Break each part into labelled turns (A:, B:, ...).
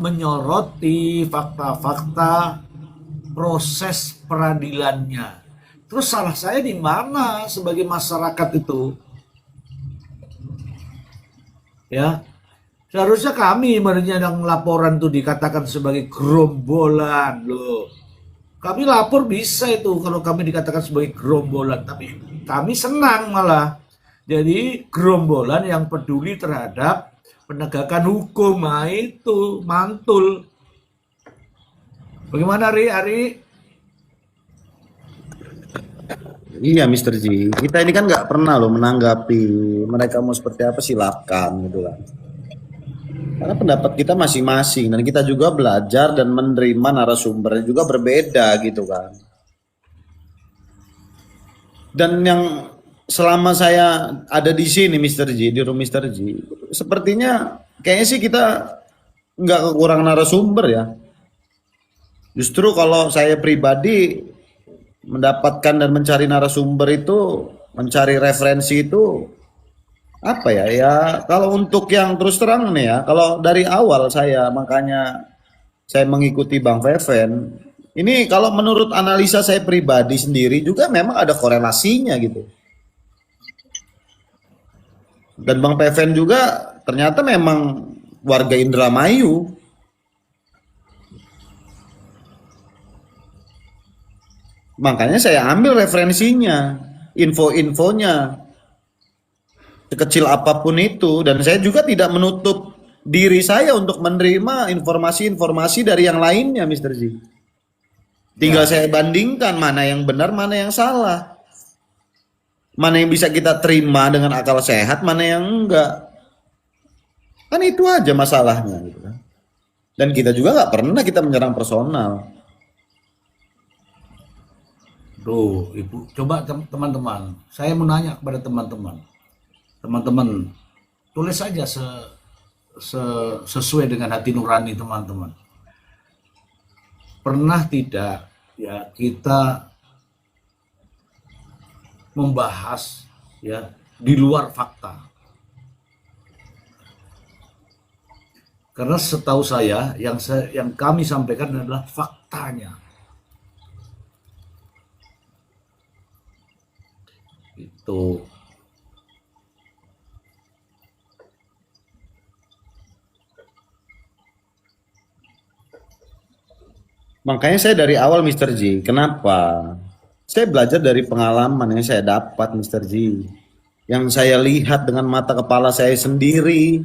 A: menyoroti fakta-fakta proses peradilannya. Terus salah saya di mana sebagai masyarakat itu? Ya, seharusnya kami yang laporan itu dikatakan sebagai gerombolan loh. Kami lapor bisa itu kalau kami dikatakan sebagai gerombolan, tapi kami senang malah. Jadi gerombolan yang peduli terhadap penegakan hukum, nah itu mantul. Bagaimana Ari?
B: Iya, Mister Ji. Kita ini kan nggak pernah loh menanggapi mereka mau seperti apa, silakan gitu kan. Karena pendapat kita masing-masing dan kita juga belajar dan menerima narasumbernya juga berbeda gitu kan. Dan yang selama saya ada di sini Mister Ji, di room Mister Ji, sepertinya kayaknya sih kita nggak kekurangan narasumber ya. Justru kalau saya pribadi mendapatkan dan mencari narasumber itu, mencari referensi itu apa ya? Ya kalau untuk yang terus terang nih ya, kalau dari awal saya makanya saya mengikuti Bang Veven. Ini kalau menurut analisa saya pribadi sendiri juga memang ada korelasinya gitu. Dan Bang Veven juga ternyata memang warga Indramayu. Makanya saya ambil referensinya, info-infonya, sekecil apapun itu. Dan saya juga tidak menutup diri saya untuk menerima informasi-informasi dari yang lainnya, Mister Z. Tinggal
A: Ya,
B: saya bandingkan mana yang benar, mana yang salah. Mana yang bisa kita terima dengan akal sehat, mana yang enggak. Kan itu aja masalahnya gitu kan. Dan kita juga nggak pernah kita menyerang personal.
A: tuh Ibu, coba teman-teman, saya menanya kepada teman-teman. Teman-teman, tulis saja sesuai dengan hati nurani teman-teman. Pernah tidak ya kita membahas ya di luar fakta? Karena setahu saya yang kami sampaikan adalah faktanya. Itu.
B: Makanya saya dari awal Mister J, kenapa? Saya belajar dari pengalaman yang saya dapat Mister J. Yang saya lihat dengan mata kepala saya sendiri.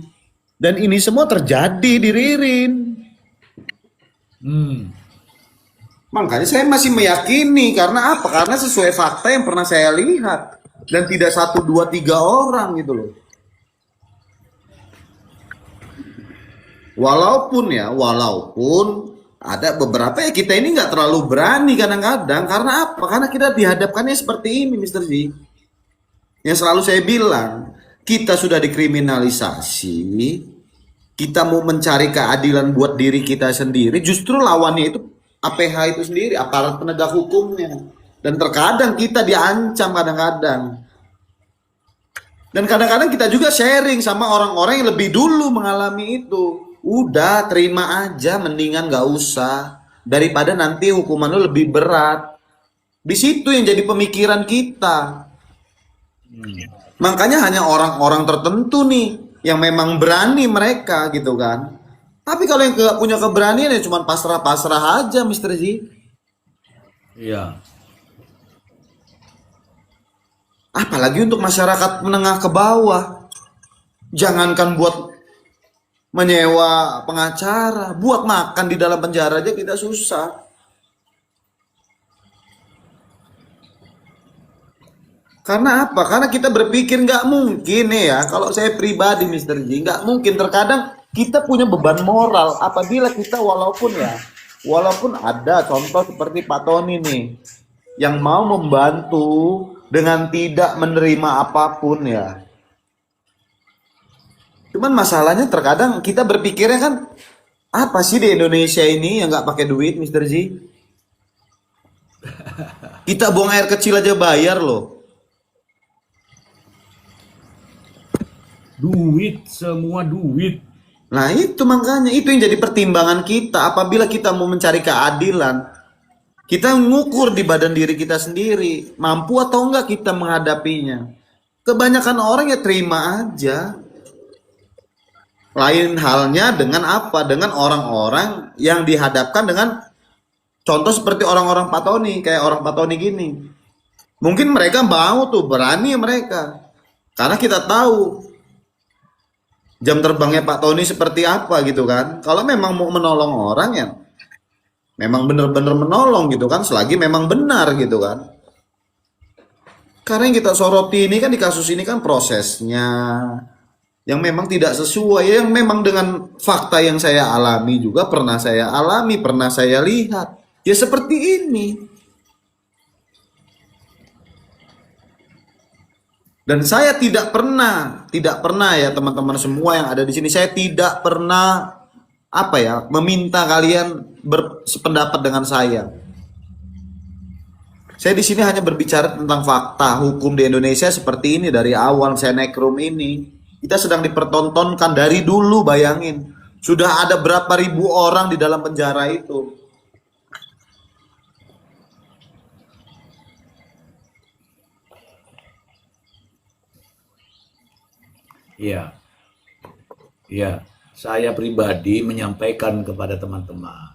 B: Dan ini semua terjadi di Ririn.
A: Hmm,
B: Makanya saya masih meyakini, karena apa? Karena sesuai fakta yang pernah saya lihat. Dan tidak satu, dua, tiga orang gitu loh. Walaupun ada beberapa ya kita ini nggak terlalu berani kadang-kadang. Karena apa? Karena kita dihadapkannya seperti ini Mister Z. Yang selalu saya bilang, kita sudah dikriminalisasi, kita mau mencari keadilan buat diri kita sendiri, justru lawannya itu APH itu sendiri, aparat penegak hukumnya. Dan terkadang kita diancam kadang-kadang. Dan kadang-kadang kita juga sharing sama orang-orang yang lebih dulu mengalami itu. Udah terima aja, mendingan gak usah. Daripada nanti hukuman lu lebih berat. Di situ yang jadi pemikiran kita. Makanya hanya orang-orang tertentu nih yang memang berani mereka gitu kan. Tapi kalau yang gak punya keberanian ya cuma pasrah-pasrah aja Mister Z.
A: iya.
B: Apalagi untuk masyarakat menengah ke bawah. Jangankan buat menyewa pengacara, buat makan di dalam penjara aja kita susah. Karena apa? Karena kita berpikir nggak mungkin ya. Kalau saya pribadi Mister J, nggak mungkin. Terkadang kita punya beban moral apabila kita walaupun ada contoh seperti Pak Tony nih, yang mau membantu dengan tidak menerima apapun ya. Cuman masalahnya terkadang kita berpikirnya kan, apa sih di Indonesia ini yang nggak pakai duit Mister Z? Kita buang air kecil aja bayar loh.
A: Duit, semua duit.
B: Nah itu makanya, itu yang jadi pertimbangan kita apabila kita mau mencari keadilan. Kita ngukur di badan diri kita sendiri, mampu atau enggak kita menghadapinya. Kebanyakan orang ya terima aja. Lain halnya dengan apa? Dengan orang-orang yang dihadapkan dengan contoh seperti orang-orang Pak Tony, kayak orang Pak Tony gini. Mungkin mereka mau tuh, berani mereka. Karena kita tahu jam terbangnya Pak Tony seperti apa gitu kan. Kalau memang mau menolong orang ya memang benar-benar menolong gitu kan, selagi memang benar gitu kan. Karena yang kita soroti ini kan di kasus ini kan prosesnya yang memang tidak sesuai, yang memang dengan fakta yang saya alami juga, pernah saya alami, pernah saya lihat. Ya seperti ini. Dan saya tidak pernah ya teman-teman semua yang ada di sini, saya tidak pernah apa ya, meminta kalian bersependapat dengan saya. Saya di sini hanya berbicara tentang fakta hukum di Indonesia seperti ini dari awal saya naik room ini. Kita sedang dipertontonkan dari dulu, bayangin. Sudah ada berapa ribu orang di dalam penjara itu.
A: Iya, iya. Saya pribadi menyampaikan kepada teman-teman,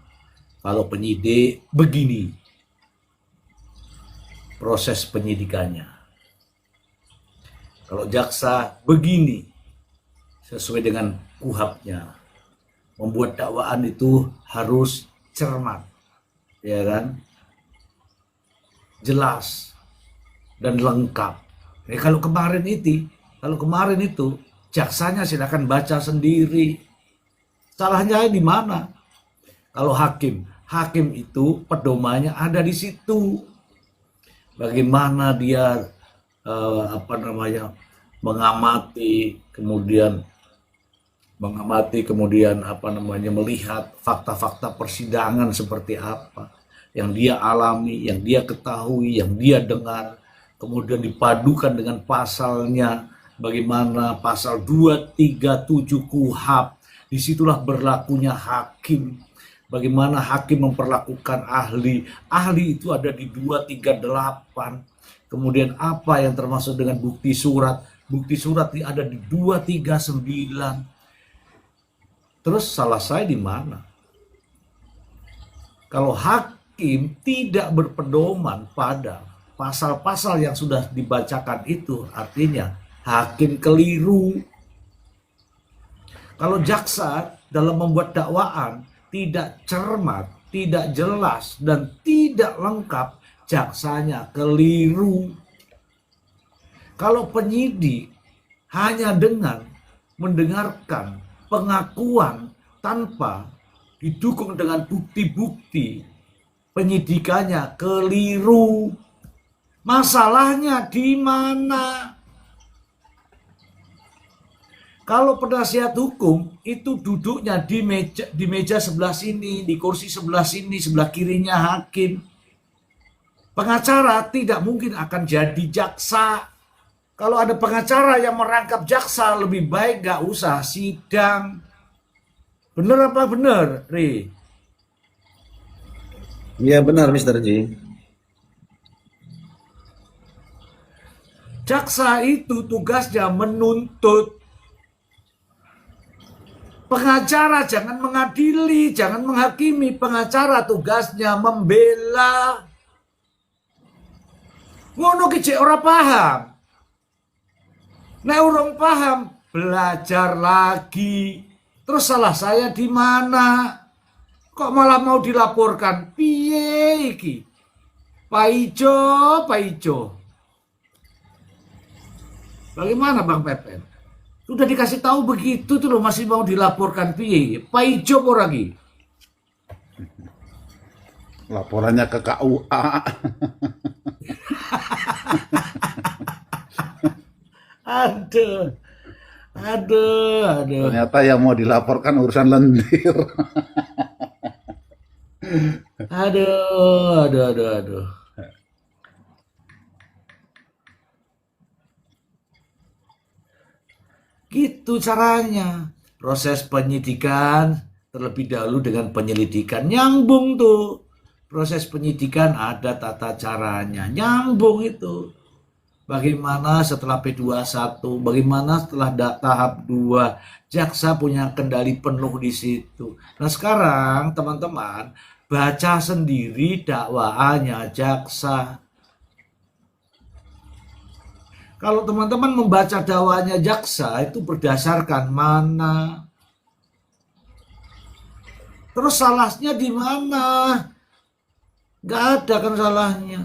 A: kalau penyidik begini proses penyidikannya. Kalau jaksa begini sesuai dengan kuhapnya. Membuat dakwaan itu harus cermat, ya kan? Jelas dan lengkap. Kalau kemarin itu jaksanya silakan baca sendiri. Salahnya di mana? Kalau hakim itu pedomannya ada di situ. Bagaimana dia mengamati, kemudian melihat fakta-fakta persidangan seperti apa yang dia alami, yang dia ketahui, yang dia dengar, kemudian dipadukan dengan pasalnya, bagaimana pasal 237 KUHP, disitulah berlakunya hakim. Bagaimana hakim memperlakukan ahli. Ahli itu ada di 238. Kemudian apa yang termasuk dengan bukti surat. Bukti surat ada di 239. Terus salah saya di mana? Kalau hakim tidak berpedoman pada pasal-pasal yang sudah dibacakan itu, artinya hakim keliru. Kalau jaksa dalam membuat dakwaan tidak cermat, tidak jelas, dan tidak lengkap, jaksanya keliru. Kalau penyidik hanya dengan mendengarkan pengakuan tanpa didukung dengan bukti-bukti, penyidikannya keliru. Masalahnya di mana? Kalau penasihat hukum itu duduknya di meja sebelah sini, di kursi sebelah sini, sebelah kirinya hakim. Pengacara tidak mungkin akan jadi jaksa. Kalau ada pengacara yang merangkap jaksa, lebih baik gak usah sidang. Bener apa bener, Ri?
B: Iya benar, Mr. J.
A: Jaksa itu tugasnya menuntut. Pengacara jangan mengadili, jangan menghakimi. Pengacara tugasnya membela. Ngono ki cek ora paham. Nek urung paham, belajar lagi. Terus salah saya di mana? Kok malah mau dilaporkan? Piye iki? Pak Ijo. Bagaimana Bang Pepen? Sudah dikasih tahu begitu tuh loh, masih mau dilaporkan piye? Pak Ijo lagi.
C: Laporannya ke KUA.
A: Aduh.
C: Ternyata yang mau dilaporkan urusan lendir.
A: Aduh. Gitu caranya. proses penyidikan terlebih dahulu dengan penyelidikan. Nyambung tuh. Proses penyidikan ada tata caranya. Nyambung itu. Bagaimana setelah P21, bagaimana setelah tahap 2, jaksa punya kendali penuh di situ. Nah sekarang teman-teman baca sendiri dakwaannya jaksa. Kalau teman-teman membaca dakwaannya jaksa itu berdasarkan mana? Terus salahnya di mana? Nggak ada kan salahnya.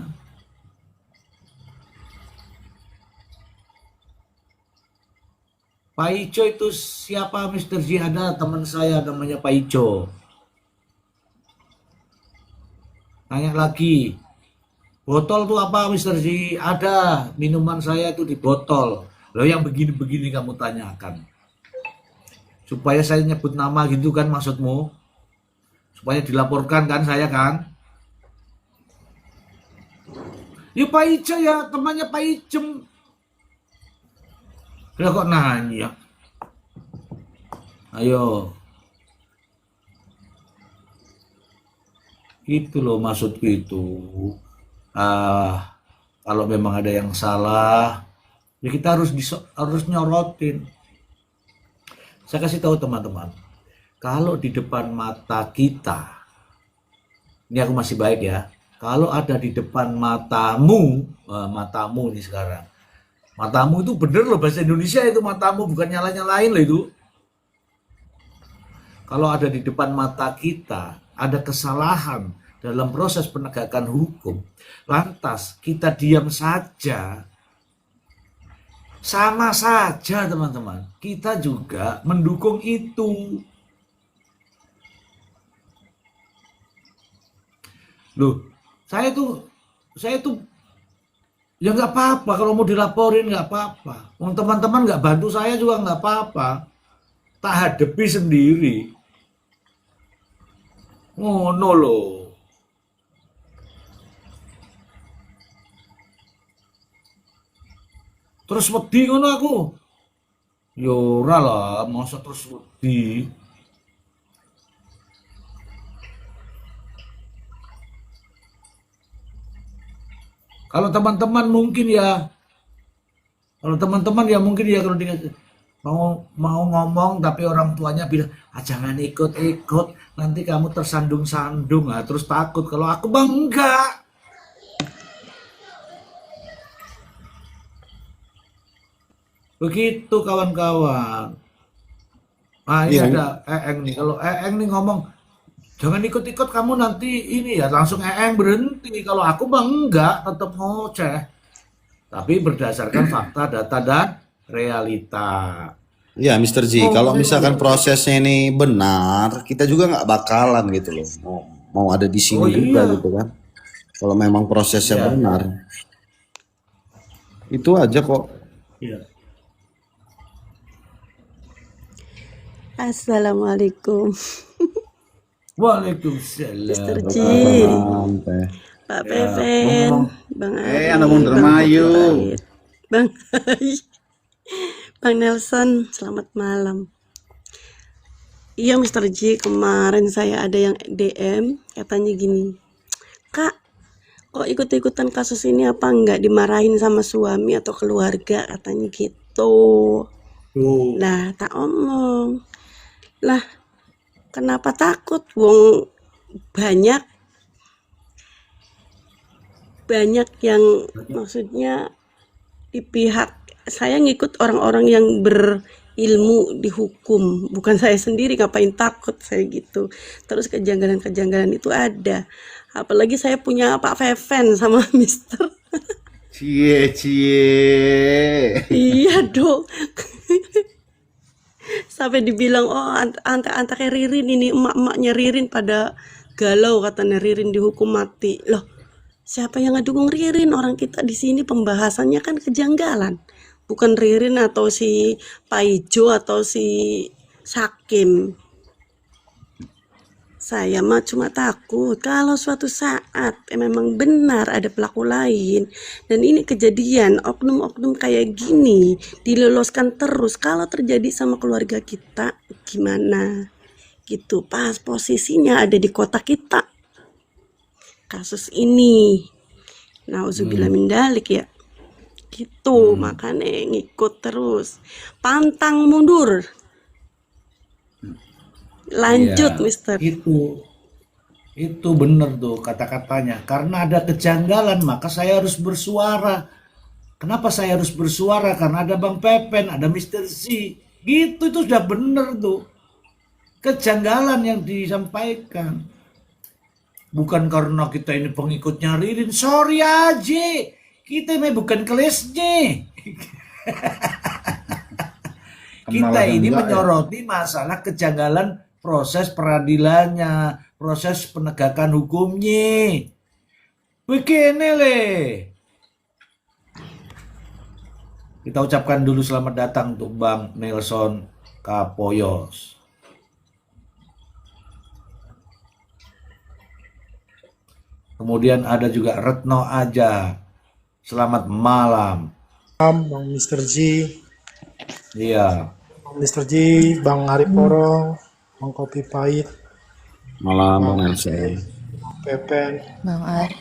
A: Pak Ico itu siapa, Mr. J? Ada teman saya namanya Pak Ico. Tanya lagi. Botol tuh apa, Mr. J? Ada, minuman saya itu di botol. Loh yang begini-begini kamu tanyakan. Supaya saya nyebut nama gitu kan maksudmu? Supaya dilaporkan kan saya kan? Ya Pak Ica ya, temannya Pak Icem. Lah kok nanya? Ayo. Itu loh maksudku itu. Kalau memang ada yang salah, ya kita harus nyorotin. Saya kasih tahu teman-teman, kalau di depan mata kita, ini aku masih baik ya. Kalau ada di depan matamu nih sekarang. Matamu itu bener loh, bahasa Indonesia itu matamu, bukan nyala-nyalain loh itu. Kalau ada di depan mata kita, ada kesalahan dalam proses penegakan hukum, lantas kita diam saja, sama saja teman-teman. Kita juga mendukung itu. Loh, saya tuh ya nggak apa-apa kalau mau dilaporin, nggak apa-apa. Teman-teman nggak bantu saya juga nggak apa-apa. Tak hadapi sendiri. Ngono loh. Terus wedi ngono aku. Ya ora lah, masa terus wedi. Kalau teman-teman mungkin ya, kalau mau ngomong tapi orang tuanya bilang, jangan ikut-ikut, nanti kamu tersandung-sandung, terus takut. Kalau aku bang enggak. Begitu kawan-kawan. Ini ada Eeng nih. Kalau Eeng nih ngomong, jangan ikut-ikut kamu nanti ini ya, langsung Eeng berhenti. Kalau aku bang enggak, tetap ngoceh. Tapi berdasarkan fakta, data, dan realita.
B: Ya, Mr. J, kalau misalkan prosesnya ini benar, kita juga nggak bakalan gitu loh. Mau ada di sini juga gitu kan. Kalau memang prosesnya benar. Itu aja kok.
A: Iya.
D: Assalamualaikum.
A: Waalaikumsalam.
D: Mr. J, Pak Peven, Bang Ari,
C: anak mundur mayu.
D: Bang Bang Nelson, selamat malam. Iya Mr. J, kemarin saya ada yang DM, katanya gini, Kak, kok ikut-ikutan kasus ini apa enggak dimarahin sama suami atau keluarga, katanya gitu. Nah, tak omong. Lah, kenapa takut? Wong banyak yang maksudnya di pihak saya ngikut orang-orang yang berilmu di hukum, bukan saya sendiri, ngapain takut saya gitu. Terus kejanggalan-kejanggalan itu ada. Apalagi saya punya Pak Feven sama Mister.
C: Cie.
D: Iya dong. Sampai dibilang, oh antaknya Ririn ini, emak-emaknya Ririn pada galau, katanya Ririn dihukum mati. Loh, siapa yang ngedukung Ririn? Orang kita di sini pembahasannya kan kejanggalan, bukan Ririn atau si Paijo atau si Sakim. Saya mah cuma takut kalau suatu saat memang benar ada pelaku lain dan ini kejadian oknum-oknum kayak gini diloloskan terus, kalau terjadi sama keluarga kita gimana? Gitu, pas posisinya ada di kota kita. Kasus ini. Nauzubillah min dalik ya. Gitu, makanya ngikut terus. Pantang mundur. Lanjut,
A: Iya,
D: Mister.
A: itu benar tuh kata-katanya. Karena ada kejanggalan, maka saya harus bersuara. Kenapa saya harus bersuara? Karena ada Bang Pepen, ada Mister Z. Gitu, itu sudah benar tuh. Kejanggalan yang disampaikan. Bukan karena kita ini pengikutnya Ririn. Sorry aja. Kita ini bukan kelasnya. Kita
C: Malah
A: ini
C: enggak ya.
A: menyoroti masalah kejanggalan proses peradilannya, proses penegakan hukumnya. Begini le. Kita ucapkan dulu selamat datang untuk Bang Nelson Kapoyos. Kemudian ada juga Retno Aja. Selamat malam.
E: Bang Mr. G,
A: Iya.
E: Bang Mr. G, Bang Arif Porong, Bang Kopi Pahit,
B: Malam Bang Nelson.
E: Pepen,
F: Bang Ari,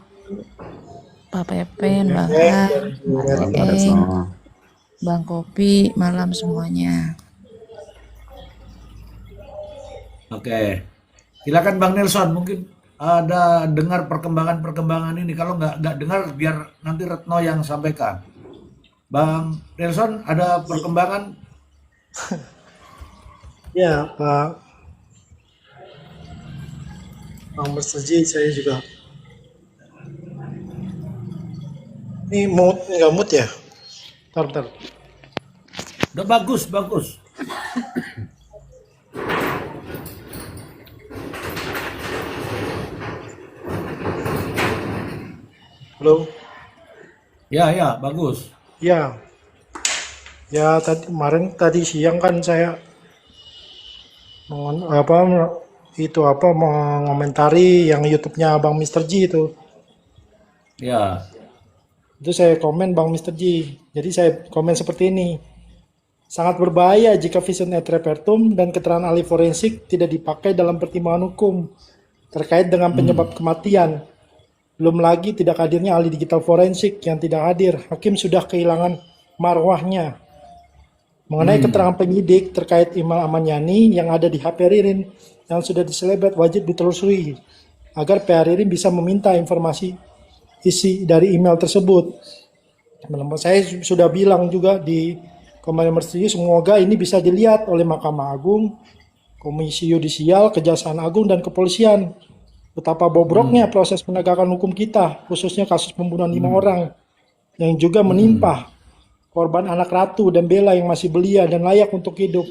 F: Pak Pepen, Bang
E: dan
F: Ar,
E: Bu
F: Mas
E: Retno.
F: Eng, Bang Kopi, malam semuanya.
A: Oke. Silakan Bang Nelson, mungkin ada dengar perkembangan-perkembangan ini. Kalau nggak dengar, biar nanti Retno yang sampaikan. Bang Nelson, ada perkembangan?
E: Ya, Pak Bang Mr. G, saya juga. Ini nggak mood ya? Bentar.
A: Udah bagus, bagus.
E: Halo?
A: Ya, bagus.
E: Ya, ya tadi siang kan saya mengomentari yang YouTube-nya Bang Mr. G itu.
A: Ya,
E: Itu saya komen Bang Mr. G. Jadi saya komen seperti ini. Sangat berbahaya jika vision et repertum dan keterangan ahli forensik tidak dipakai dalam pertimbangan hukum terkait dengan penyebab kematian. Belum lagi tidak hadirnya ahli digital forensik yang tidak hadir. Hakim sudah kehilangan marwahnya. Mengenai keterangan penyidik terkait email Amanyani yang ada di HP Ririn yang sudah diselebet wajib ditelusuri agar PR Ririn bisa meminta informasi isi dari email tersebut. Teman-teman saya sudah bilang juga di komen nomor 7, semoga ini bisa dilihat oleh Mahkamah Agung, Komisi Yudisial, Kejaksaan Agung, dan Kepolisian. Betapa bobroknya proses penegakan hukum kita, khususnya kasus pembunuhan 5 orang yang juga menimpa korban anak Ratu dan Bella yang masih belia dan layak untuk hidup.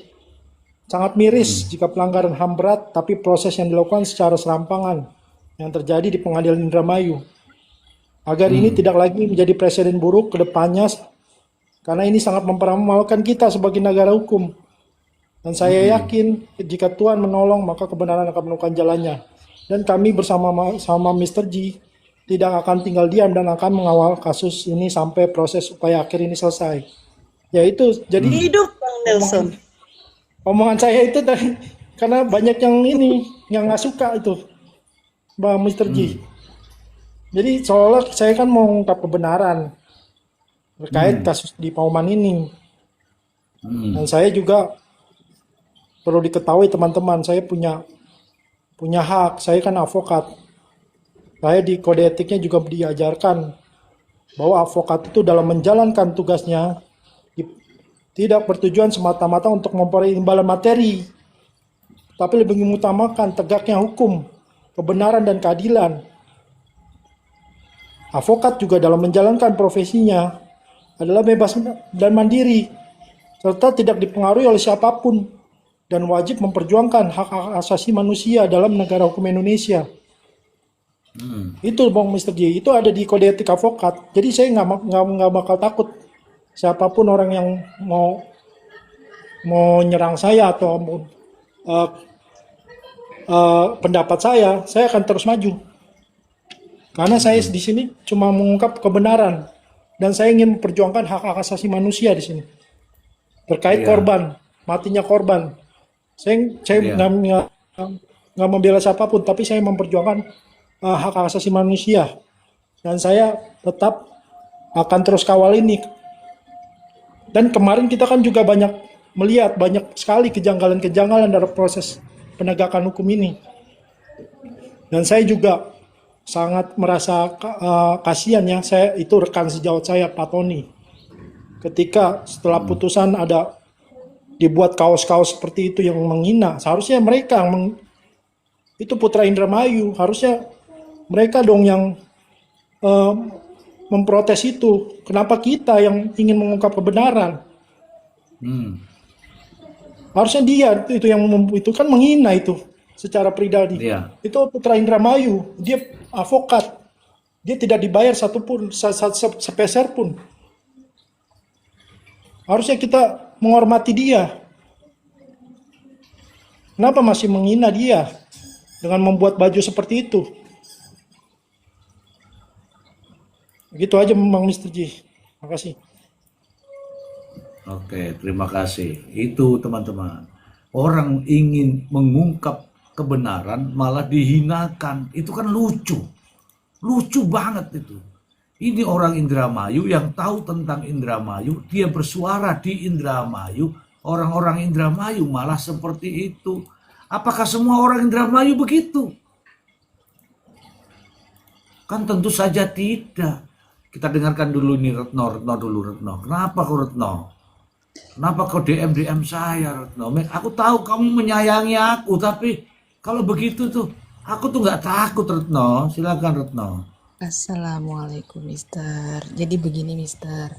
E: Sangat miris jika pelanggaran HAM berat, tapi proses yang dilakukan secara serampangan yang terjadi di Pengadilan Indramayu. Agar ini tidak lagi menjadi presiden buruk ke depannya, karena ini sangat mempermalukan kita sebagai negara hukum. Dan saya yakin jika Tuhan menolong, maka kebenaran akan menemukan jalannya. Dan kami bersama Mr. G tidak akan tinggal diam dan akan mengawal kasus ini sampai proses upaya akhir ini selesai. Ya itu, jadi
D: Hidup Bang Nelson.
E: omongan saya itu tadi karena banyak yang ini yang nggak suka itu Bang Mr. G. Jadi soalnya saya kan mau mengungkap kebenaran terkait kasus di Pauman ini. Dan saya juga perlu diketahui teman-teman, saya punya hak, saya kan advokat. Saya di kode etiknya juga diajarkan bahwa advokat itu dalam menjalankan tugasnya tidak bertujuan semata-mata untuk memperoleh imbalan materi, tapi lebih mengutamakan tegaknya hukum, kebenaran dan keadilan. Advokat juga dalam menjalankan profesinya adalah bebas dan mandiri, serta tidak dipengaruhi oleh siapapun, dan wajib memperjuangkan hak-hak asasi manusia dalam negara hukum Indonesia. Itu Bang Mr. J, itu ada di kode etik advokat. Jadi saya nggak bakal takut siapapun orang yang mau nyerang saya atau pendapat saya akan terus maju. Karena saya di sini cuma mengungkap kebenaran dan saya ingin memperjuangkan hak asasi manusia di sini terkait
A: Iya.
E: korban, matinya korban. Saya
A: Iya.
E: nggak membela siapapun, tapi saya memperjuangkan hak asasi manusia dan saya tetap akan terus kawal ini. Dan kemarin kita kan juga melihat banyak sekali kejanggalan-kejanggalan dalam proses penegakan hukum ini. Dan saya juga sangat merasa kasihan ya, saya itu rekan sejawat saya Pak Tony. Ketika setelah putusan ada dibuat kaos-kaos seperti itu yang menghina, seharusnya mereka itu Putra Indramayu, harusnya mereka dong yang memprotes itu. Kenapa kita yang ingin mengungkap kebenaran?
A: Hmm.
E: Harusnya dia itu yang itu kan menghina itu secara pribadi.
A: Iya.
E: Itu Putra Indramayu, dia advokat, dia tidak dibayar satupun sepeser pun. Harusnya kita menghormati dia. Kenapa masih menghina dia dengan membuat baju seperti itu? Begitu aja Bang Mr. J. Makasih.
A: Oke, terima kasih. Itu teman-teman. Orang ingin mengungkap kebenaran malah dihinakan. Itu kan lucu. Lucu banget itu. Ini orang Indramayu yang tahu tentang Indramayu, dia bersuara di Indramayu, orang-orang Indramayu malah seperti itu. Apakah semua orang Indramayu begitu? Kan tentu saja tidak. Kita dengarkan dulu nih Retno dulu Retno. Kenapa kau Retno? Kenapa kau DM saya Retno? Aku tahu kamu menyayangi aku, tapi kalau begitu tuh aku tuh nggak takut Retno. Silakan Retno.
F: Assalamualaikum Mister. Jadi begini Mister,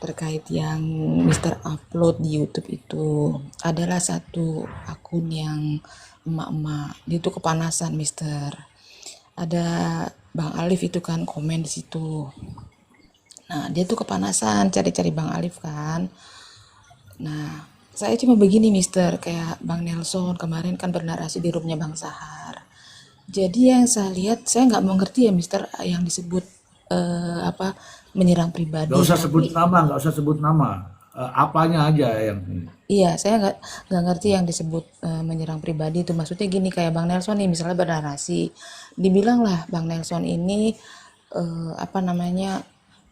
F: terkait yang Mister upload di YouTube itu adalah satu akun yang emak-emak, dia tuh kepanasan Mister. Ada Bang Alif itu kan komen di situ. Nah, dia tuh kepanasan cari-cari Bang Alif kan. Nah, saya cuma begini Mister, kayak Bang Nelson kemarin kan bernarasi di roomnya Bang Sahar. Jadi yang saya lihat, saya nggak mengerti ya Mister yang disebut menyerang pribadi.
A: Nggak usah
F: Tapi
A: sebut nama, nggak usah sebut nama. Apanya aja yang
F: iya, saya nggak ngerti yang disebut menyerang pribadi itu. Maksudnya gini, kayak Bang Nelson nih misalnya bernarasi, dibilang lah Bang Nelson ini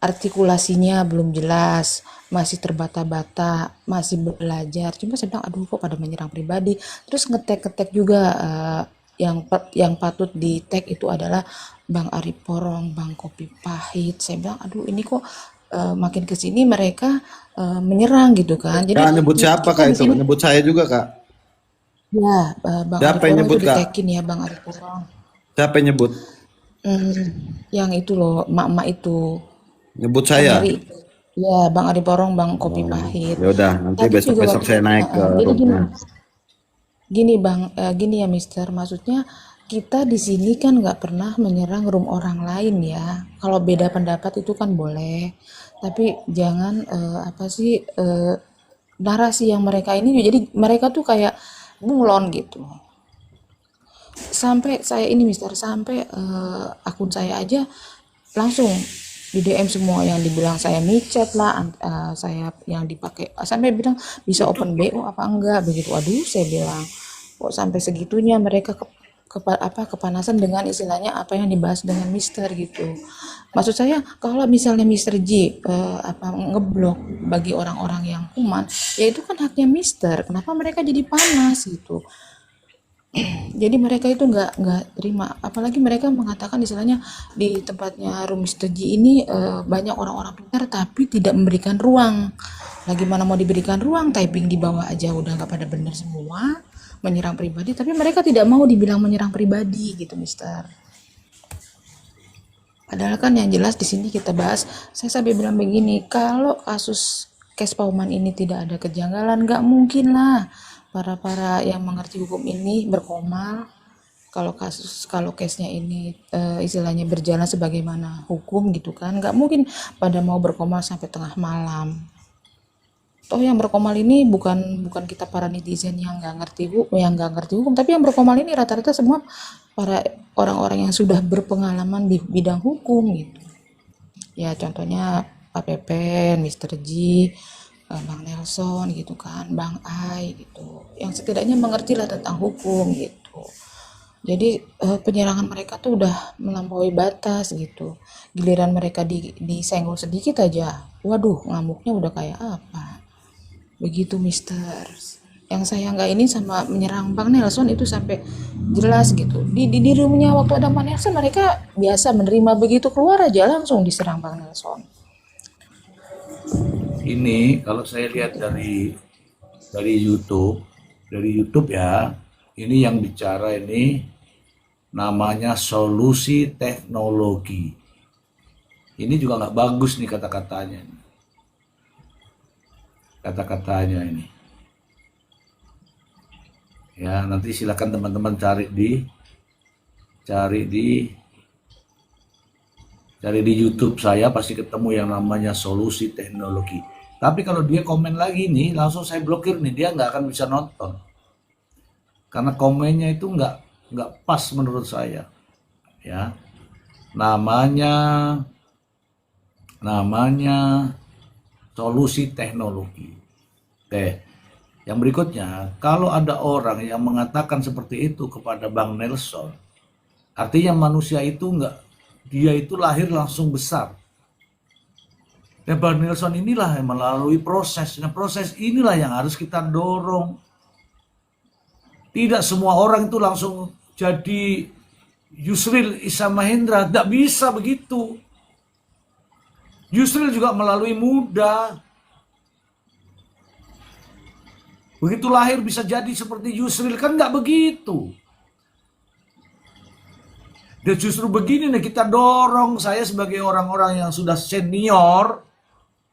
F: artikulasinya belum jelas, masih terbata-bata, masih belajar. Cuma saya bilang, aduh kok pada menyerang pribadi. Terus ngetek juga yang patut di tag itu adalah Bang Ari Porong, Bang Kopi Pahit. Saya bilang, aduh ini kok makin kesini mereka menyerang gitu kan. Jadi
B: Kak, nyebut siapa
F: kita
B: Kak
F: di
B: itu?
F: sini
B: Nyebut saya juga Kak.
F: ya Bang Ari
B: Siapa yang
F: Porong
B: nyebut
F: itu
B: Kak?
F: ditekin ya Bang Ari Porong.
B: Siapa yang nyebut?
F: Yang itu loh, emak-emak itu.
B: Nyebut
F: Bang
B: saya.
F: Ari, ya Bang Ari Porong, Bang Kopi Pahit.
B: Ya udah, nanti
F: Tapi juga
B: besok-besok saya naik ke
F: jadi
B: roomnya.
F: gini Bang, gini ya Mister, maksudnya kita di sini kan nggak pernah menyerang room orang lain ya. Kalau beda pendapat itu kan boleh, tapi jangan narasi yang mereka ini, jadi mereka tuh kayak bunglon gitu. Sampai saya ini Mister, sampai akun saya aja langsung di DM semua, yang dibilang saya micet lah, saya yang dipakai, sampai bilang bisa open BO apa enggak begitu. Aduh, saya bilang kok sampai segitunya mereka kepanasan dengan istilahnya apa yang dibahas dengan Mister gitu. Maksud saya kalau misalnya Mister J ngeblok bagi orang-orang yang kuman, ya itu kan haknya Mister. Kenapa mereka jadi panas gitu? Jadi mereka itu nggak terima, apalagi mereka mengatakan istilahnya di tempatnya room Mr. J ini banyak orang-orang pintar tapi tidak memberikan ruang. Lagi mana mau diberikan ruang, typing di bawah aja udah nggak pada benar semua, menyerang pribadi, tapi mereka tidak mau dibilang menyerang pribadi gitu Mister. Padahal kan yang jelas di sini kita bahas, saya sampai bilang begini, kalau kasus Kes Pauman ini tidak ada kejanggalan, nggak mungkin lah para yang mengerti hukum ini berkomal. Kalau case-nya ini istilahnya berjalan sebagaimana hukum gitu kan, nggak mungkin pada mau berkomal sampai tengah malam. Toh yang berkomal ini bukan bukan kita para netizen yang nggak ngerti hukum, tapi yang berkomal ini rata-rata semua para orang-orang yang sudah berpengalaman di bidang hukum gitu. Ya contohnya Pak Pepen, Mr. G, Bang Nelson gitu kan, Bang Ai gitu, yang setidaknya mengerti lah tentang hukum gitu. Jadi penyerangan mereka tuh udah melampaui batas gitu. Giliran mereka disenggol sedikit aja, waduh ngamuknya udah kayak apa. Begitu Mister. Yang saya nggak ini sama menyerang Bang Nelson itu sampai jelas gitu. Di rumahnya waktu ada Bang Nelson mereka biasa menerima, begitu keluar aja langsung diserang Bang Nelson.
A: Ini kalau saya lihat dari YouTube ya, ini yang bicara ini namanya Solusi Teknologi. Ini juga nggak bagus nih kata-katanya. Kata-katanya ini. Ya, nanti silakan teman-teman cari di YouTube saya, pasti ketemu yang namanya Solusi Teknologi. Tapi kalau dia komen lagi nih, langsung saya blokir nih, dia nggak akan bisa nonton. Karena komennya itu nggak pas menurut saya. Ya. Namanya Solusi Teknologi. Yang berikutnya, kalau ada orang yang mengatakan seperti itu kepada Bang Nelson, artinya manusia itu dia itu lahir langsung besar. Dan Bang Nelson inilah yang melalui proses. Nah, proses inilah yang harus kita dorong. Tidak semua orang itu langsung jadi Yusril Issa Mahendra. Tidak bisa begitu. Yusril juga melalui muda. Begitu lahir bisa jadi seperti Yusril, kan nggak begitu. Dan justru begini nih kita dorong, saya sebagai orang-orang yang sudah senior,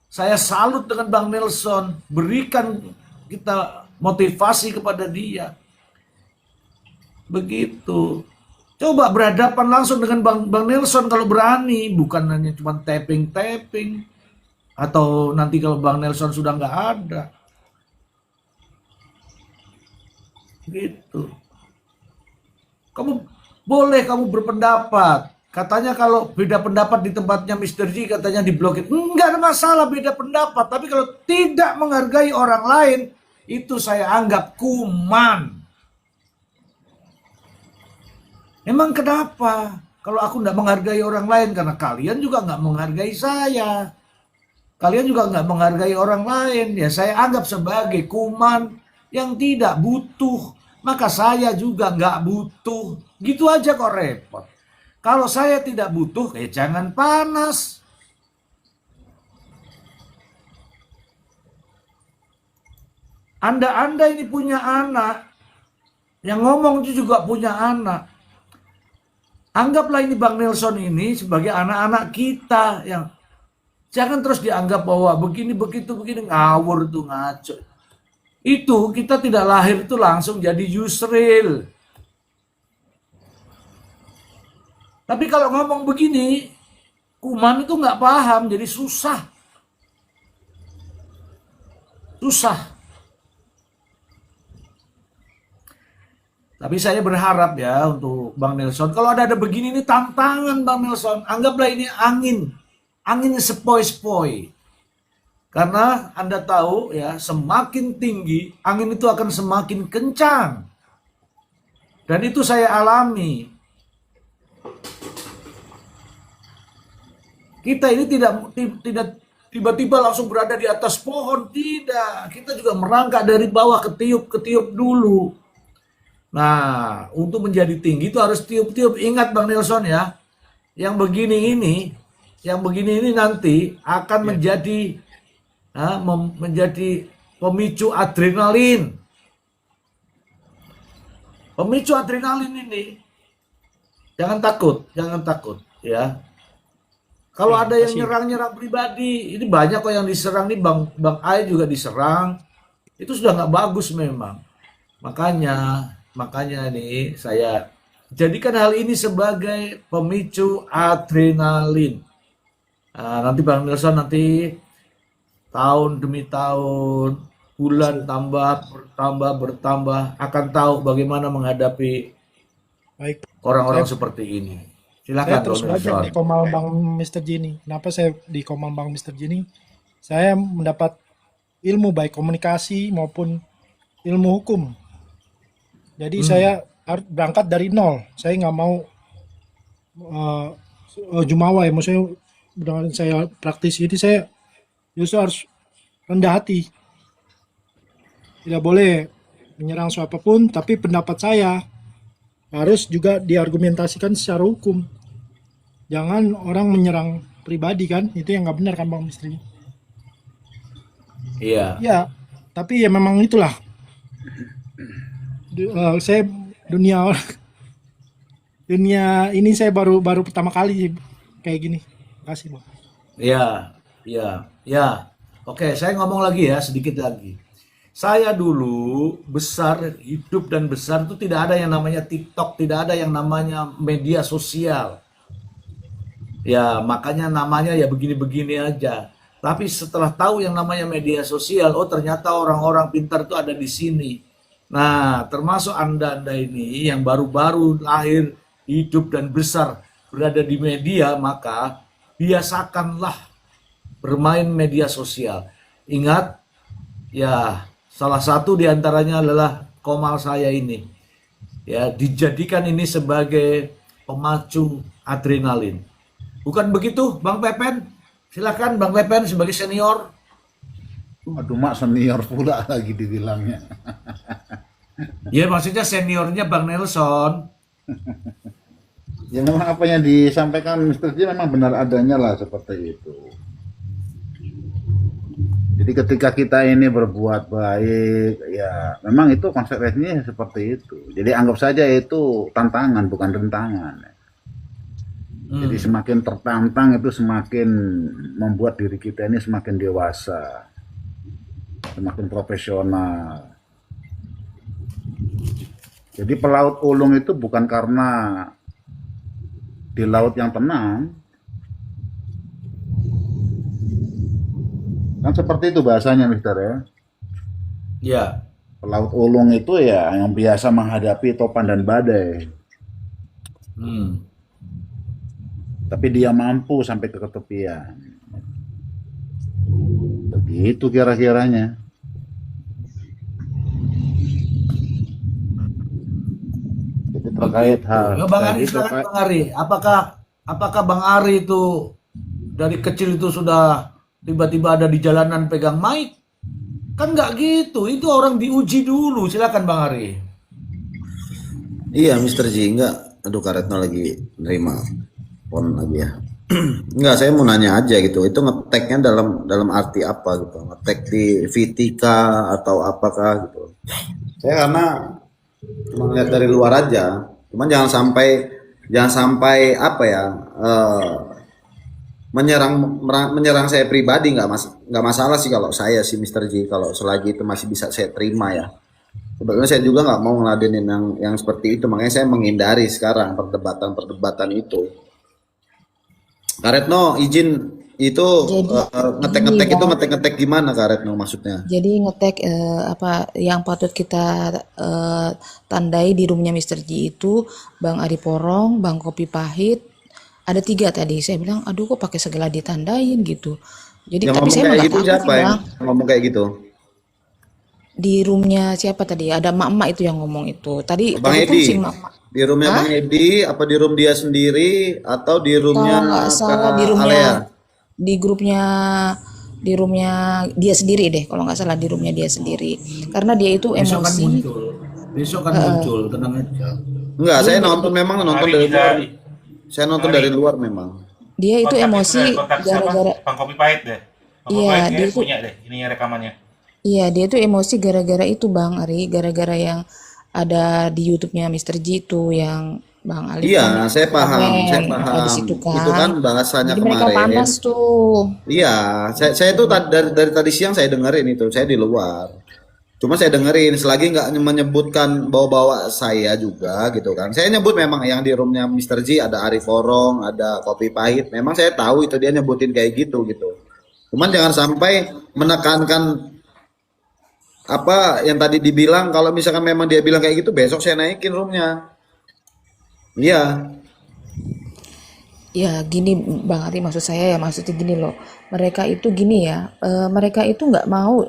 A: saya salut dengan Bang Nelson, berikan kita motivasi kepada dia. Begitu. Coba berhadapan langsung dengan Bang Nelson kalau berani, bukan hanya cuma tapping-tapping. Atau nanti kalau Bang Nelson sudah nggak ada. Gitu. Kamu berpendapat. Katanya kalau beda pendapat di tempatnya Mr. G katanya diblokir. Enggak ada masalah beda pendapat. Tapi kalau tidak menghargai orang lain, itu saya anggap kuman. Emang kenapa? Kalau aku nggak menghargai orang lain, karena kalian juga nggak menghargai saya. Kalian juga nggak menghargai orang lain. Ya saya anggap sebagai kuman yang tidak butuh. Maka saya juga nggak butuh. Gitu aja kok repot. Kalau saya tidak butuh, jangan panas. Anda ini punya anak. Yang ngomong itu juga punya anak. Anggaplah ini Bang Nelson ini sebagai anak-anak kita yang jangan terus dianggap bahwa begini begitu begini ngawur tuh ngaco. Itu kita tidak lahir itu langsung jadi Yusril. Tapi kalau ngomong begini, kuman itu nggak paham, jadi susah. Susah. Tapi saya berharap ya untuk Bang Nelson, kalau ada begini ini tantangan Bang Nelson, anggaplah ini angin sepoi-sepoi. Karena Anda tahu ya, semakin tinggi angin itu akan semakin kencang. Dan itu saya alami. Kita ini tidak tiba-tiba langsung berada di atas pohon, tidak. Kita juga merangkak dari bawah, ketiup-ketiup dulu. Nah, untuk menjadi tinggi itu harus tiup-tiup. Ingat Bang Nelson ya, yang begini ini nanti akan menjadi pemicu adrenalin. Pemicu adrenalin ini, jangan takut ya. Kalau ada yang nyerang pribadi, ini banyak kok yang diserang nih, Bang Ai juga diserang. Itu sudah nggak bagus memang. Makanya nih saya jadikan hal ini sebagai pemicu adrenalin. Nanti Bang Nelson nanti tahun demi tahun, bulan bertambah, akan tahu bagaimana menghadapi
E: Baik,
A: orang-orang
E: saya,
A: seperti ini.
E: saya
A: Silakan,
E: terus
A: Bang
E: belajar
A: Nelson.
E: di Komal Bang Mr. Gini. Kenapa saya di Komal Bang Mr. Gini? Saya mendapat ilmu baik komunikasi maupun ilmu hukum. Jadi saya harus berangkat dari nol. Saya nggak mau jumawa ya. Maksudnya dengan saya praktisi ini saya justru harus rendah hati. Tidak boleh menyerang siapapun, tapi pendapat saya harus juga diargumentasikan secara hukum. Jangan orang menyerang pribadi kan, itu yang nggak benar kan Bang Mistri.
A: Iya.
E: Ya, tapi ya memang itulah. Saya dunia dunia ini saya baru pertama kali kayak gini. Terima kasih Bang.
A: Ya, ya, ya. Oke, saya ngomong lagi ya, sedikit lagi. Saya dulu besar, hidup dan besar itu tidak ada yang namanya TikTok, tidak ada yang namanya media sosial. Ya, makanya namanya ya begini-begini aja. Tapi setelah tahu yang namanya media sosial, oh ternyata orang-orang pintar itu ada di sini. Nah, termasuk Anda-Anda ini yang baru-baru lahir, hidup dan besar berada di media, maka biasakanlah bermain media sosial. Ingat, ya salah satu diantaranya adalah Komal saya ini. Ya, dijadikan ini sebagai pemacu adrenalin. Bukan begitu, Bang Pepen? Silakan Bang Pepen sebagai senior.
C: Aduh mak senior pula lagi dibilangnya.
A: Ya, maksudnya seniornya Bang Nelson.
C: Ya memang apa yang disampaikan Mr. J memang benar adanya lah seperti itu. Jadi ketika kita ini berbuat baik, ya memang itu konsekuensinya seperti itu. Jadi anggap saja itu tantangan bukan rentangan. Jadi semakin tertantang itu semakin membuat diri kita ini semakin dewasa, semakin profesional. Jadi pelaut ulung itu bukan karena di laut yang tenang, kan seperti itu bahasanya Mister ya.
A: Ya,
C: Pelaut ulung itu ya yang biasa menghadapi topan dan badai, tapi dia mampu sampai ke ketepian. Begitu kira-kiranya. Jadi terkait hal
A: ya Bang Ari,
C: tadi
A: silakan
C: terkait
A: Bang Ari. Apakah Bang Ari itu dari kecil itu sudah tiba-tiba ada di jalanan pegang mic? Kan nggak gitu. Itu orang diuji dulu. Silakan Bang Ari.
B: Iya, Mr. J, enggak. Aduh, Karetno lagi nerima phone lagi ya. Enggak, saya mau nanya aja gitu. Itu ngeteknya dalam arti apa gitu? Ngetek di Vitika atau apakah gitu? Saya karena cuma lihat dari luar aja. Cuman jangan sampai apa ya? Menyerang saya pribadi nggak masalah sih kalau saya sih Mr. J, kalau selagi itu masih bisa saya terima ya. Sebetulnya saya juga nggak mau ngeladenin yang seperti itu, makanya saya menghindari sekarang perdebatan itu. Karetno izin itu
F: Jadi
B: ngetek gimana Karetno maksudnya?
F: jadi ngetek apa yang patut kita tandai di roomnya Mr. J itu Bang Ari Porong, Bang Kopi Pahit, ada 3 tadi. Saya bilang, aduh kok pakai segala ditandain gitu. Jadi
B: Yang
F: tapi
B: ngomong
F: saya
B: kayak
F: nggak
B: gitu
F: takut
B: siapa
F: sih
B: yang
F: Bang.
B: ngomong kayak gitu?
F: Di roomnya siapa tadi? Ada emak-emak itu yang ngomong itu. Tadi
B: Bang
F: pun si
B: Edi?
F: emak-emak.
B: Di roomnya
F: Hah?
B: Bang Edi? Apa di room dia sendiri? Atau di roomnya
F: Kalau nggak salah di
B: Kak
F: roomnya
B: Alea?
F: di grupnya di roomnya dia sendiri deh. Kalau nggak salah di roomnya dia sendiri. Karena dia itu
A: Besok kan
F: emosi.
A: muncul. Besok kan muncul. Tenang aja.
B: Enggak, saya
F: Dia
B: nonton dari luar. Saya nonton dari luar memang.
F: dia itu
G: Kontak
F: emosi
G: itu kontak siapa?
F: gara-gara
G: Bang Kopi Pahit deh. Bang Kopi
F: iya
G: Pahit
F: dia
G: kayaknya
F: itu
G: punya deh ininya rekamannya.
F: iya dia itu emosi gara-gara itu Bang Ari, gara-gara yang ada di YouTube-nya Mr. J itu yang Bang Ali kan
B: Iya, saya paham,
F: komen di
B: paham.
F: situ
B: Itu kan
F: kan.
B: bahasanya
F: Jadi mereka
B: kemarin.
F: panas tuh.
B: Iya, saya itu dari tadi siang saya dengerin itu, saya di luar. Cuma saya dengerin, selagi nggak menyebutkan bawa-bawa saya juga gitu kan. Saya nyebut memang yang di roomnya Mr. J ada Arif Forong, ada Kopi Pahit. Memang saya tahu itu dia nyebutin kayak gitu gitu. Cuman jangan sampai menekankan apa yang tadi dibilang, kalau misalkan memang dia bilang kayak gitu, besok saya naikin roomnya. Iya.
F: Ya gini Bang Ari, maksud saya ya, maksudnya gini loh, mereka itu gini ya, mereka itu nggak mau,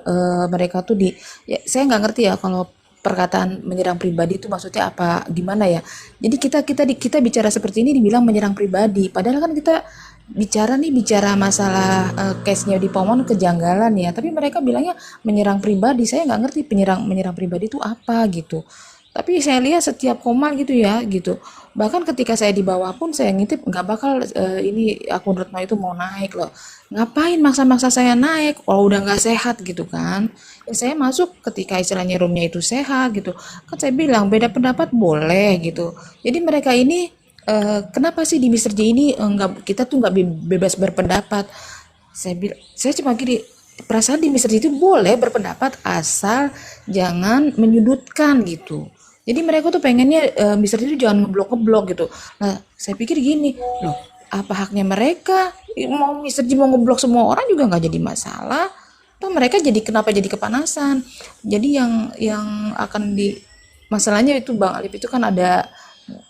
F: mereka tuh ya saya nggak ngerti ya kalau perkataan menyerang pribadi itu maksudnya apa, gimana ya. Jadi kita bicara seperti ini dibilang menyerang pribadi, padahal kan kita bicara masalah case-nya di Pomon kejanggalan ya, tapi mereka bilangnya menyerang pribadi. Saya nggak ngerti menyerang pribadi itu apa gitu. Tapi saya lihat setiap komal gitu ya gitu. Bahkan ketika saya di bawah pun saya ngintip nggak bakal ini akun Retno itu mau naik loh. Ngapain maksa-maksa saya naik kalau udah nggak sehat gitu kan. Ya saya masuk ketika istilahnya roomnya itu sehat gitu. Kan saya bilang beda pendapat boleh gitu. Jadi mereka ini kenapa sih di Mister J ini kita tuh nggak bebas berpendapat. Saya cuma gini, perasaan di Mister J itu boleh berpendapat asal jangan menyudutkan gitu. Jadi mereka tuh pengennya Mister J itu jangan ngeblok gitu. Nah, saya pikir gini, loh, apa haknya mereka? Mau Mister J mau ngeblok semua orang juga nggak jadi masalah. Toh mereka kenapa jadi kepanasan? Jadi yang akan masalahnya itu Bang Alif itu kan ada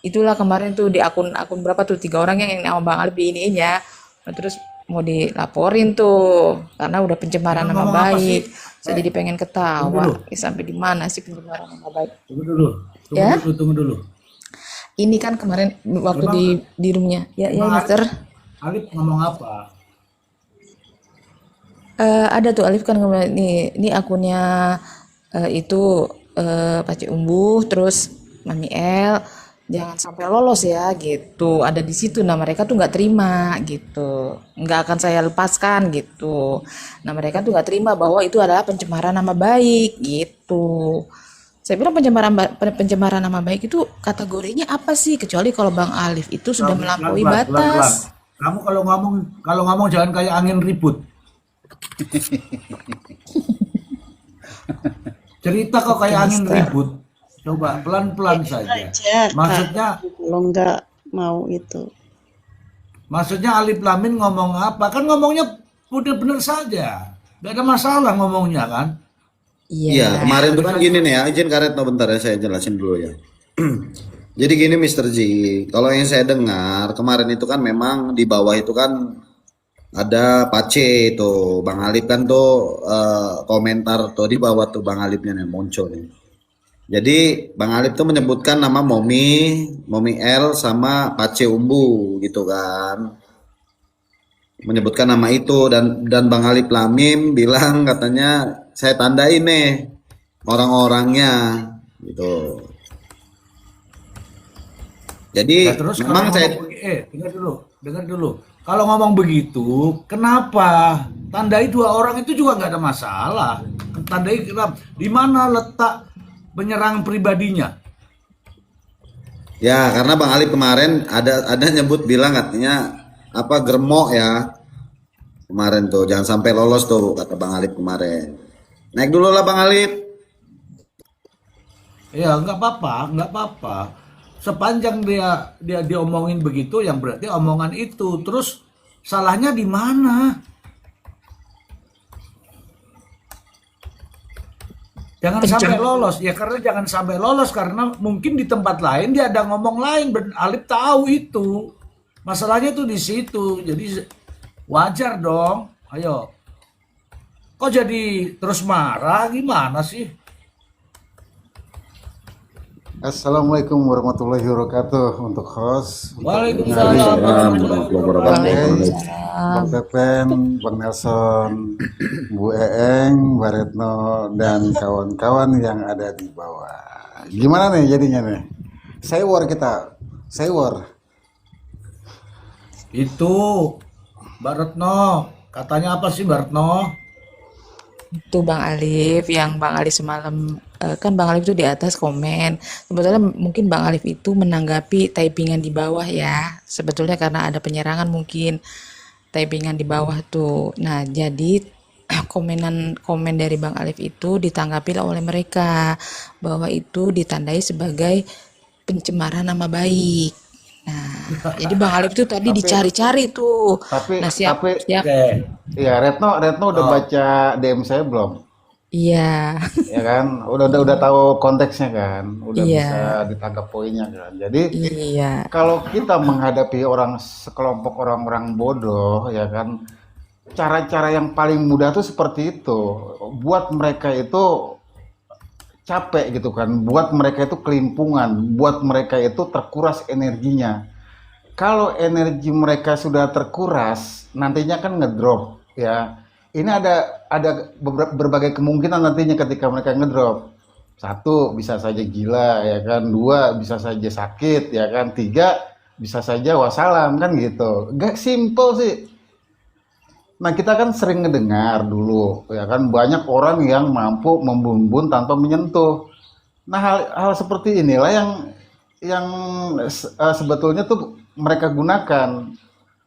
F: itulah kemarin tuh di akun berapa tuh 3 orang yang nama Bang Alif iniin ya. Nah, terus mau dilaporin tuh karena udah pencemaran nama
A: Ngomong apa sih?
F: baik. Saya jadi pengen
A: Tunggu
F: ketawa.
A: dulu,
F: Sampai di mana sih pencemaran nama baik?
A: tunggu dulu,
F: Ya,
A: tunggu dulu.
F: ini kan kemarin waktu
A: Emang,
F: di roomnya. Ya,
A: emang
F: Mister.
A: Alif ngomong apa?
F: Ada tuh Alif kan ngomong ini akunnya itu Paci Umbuh terus Mami El jangan sampai lolos ya gitu. Ada di situ. Nah mereka tuh nggak terima gitu. Nggak akan saya lepaskan gitu. Nah mereka tuh nggak terima bahwa itu adalah pencemaran nama baik gitu. Saya bilang pencemaran nama baik itu kategorinya apa sih? Kecuali kalau Bang Alif itu sudah melampaui
A: Pelan-pelan, pelan-pelan.
F: batas.
A: Kamu kalau ngomong jangan kayak angin ribut. Cerita kok kayak angin
D: Mister.
A: ribut. Coba pelan-pelan saja.
D: Aja Kak,
A: Maksudnya,
D: kalau nggak mau itu.
A: Alif Lamin ngomong apa? Kan ngomongnya bener-bener saja. Gak ada masalah ngomongnya kan?
B: Iya,
F: Iya.
B: kemarin tuh kan gini nih ya, izin Karetno bentar ya, saya jelasin dulu ya. Jadi gini Mister J, kalau yang saya dengar kemarin itu kan memang di bawah itu kan ada Pace itu, Bang Alip kan tuh komentar tuh di bawah tuh Bang Alipnya nih muncul nih. Jadi Bang Alip tuh menyebutkan nama Momi L sama Pace Umbu gitu kan. Menyebutkan nama itu dan Bang Alip Lamim bilang katanya saya tandain nih orang-orangnya gitu. Jadi
A: Nah, terus kalau
B: memang saya
A: ngomong dengar dulu. Kalau ngomong begitu, kenapa? Tandai 2 orang itu juga nggak ada masalah. Tandai kenapa? Di mana letak penyerang pribadinya?
B: ya karena Bang Alip kemarin ada nyebut bilang katanya apa germok ya kemarin tuh jangan sampai lolos tuh kata Bang Alip kemarin. Naik dulu lah Bang Alip.
A: Ya nggak apa-apa. Sepanjang dia diomongin begitu, yang berarti omongan itu. Terus salahnya di mana? Jangan sampai lolos. Ya karena jangan sampai lolos karena mungkin di tempat lain dia ada ngomong lain. Alif tahu itu. Masalahnya tuh di situ. Jadi wajar dong. Ayo. Kok jadi terus marah gimana sih?
H: Assalamualaikum warahmatullahi wabarakatuh untuk host,
A: Waalaikumsalam warahmatullahi wabarakatuh.
H: Bang Pepen, Bang Nelson, Bu Eeng, Mbak Retno, dan kawan-kawan yang ada di bawah. Gimana nih jadinya nih? Saya war.
A: Itu Mbak Retno, katanya apa sih Mbak Retno?
F: Itu Bang Alif yang Bang Alif semalam kan Bang Alif itu di atas komen. Sebetulnya mungkin Bang Alif itu menanggapi typingan di bawah ya. Sebetulnya karena ada penyerangan mungkin typingan di bawah tuh. Nah, jadi komen dari Bang Alif itu ditanggapi oleh mereka bahwa itu ditandai sebagai pencemaran nama baik. Nah, jadi Bang Alif itu tadi dicari-cari tuh.
H: Tapi
F: Nah, siap
A: Oke.
H: Iya, Retno udah
A: Oh,
H: baca DM saya belum?
F: Iya,
H: Ya kan, udah tahu konteksnya kan, udah
F: iya,
H: bisa ditangkap poinnya kan. Jadi
F: iya,
H: kalau kita menghadapi sekelompok orang-orang bodoh, ya kan, cara-cara yang paling mudah tuh seperti itu. Buat mereka itu capek gitu kan, buat mereka itu kelimpungan, buat mereka itu terkuras energinya. Kalau energi mereka sudah terkuras, nantinya kan ngedrop ya. Ini ada berbagai kemungkinan nantinya ketika mereka ngedrop. Satu, bisa saja gila ya kan. Dua, bisa saja sakit ya kan. Tiga, bisa saja wassalam kan gitu. Gak simple sih. Nah, kita kan sering ngedengar dulu ya kan, banyak orang yang mampu membumbun tanpa menyentuh. Nah, hal seperti inilah yang sebetulnya tuh mereka gunakan.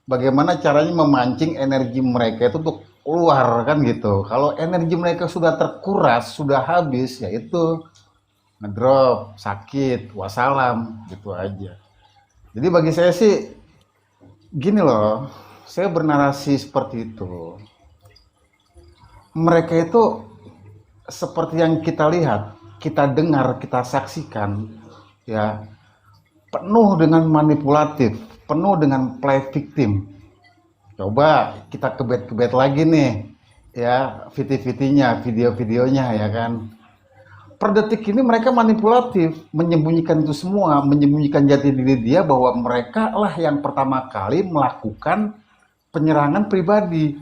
H: Bagaimana caranya memancing energi mereka itu untuk keluar kan gitu. Kalau energi mereka sudah terkuras, sudah habis, ya itu ngedrop, sakit, wassalam, gitu aja. Jadi bagi saya sih gini loh, saya bernarasi seperti itu. Mereka itu seperti yang kita lihat, kita dengar, kita saksikan, ya, penuh dengan manipulatif, penuh dengan play victim. Coba kita kebet-kebet lagi nih, ya, VT-VT-nya, video-videonya, ya kan. Per detik ini mereka manipulatif, menyembunyikan itu semua, menyembunyikan jati diri dia bahwa mereka lah yang pertama kali melakukan penyerangan pribadi,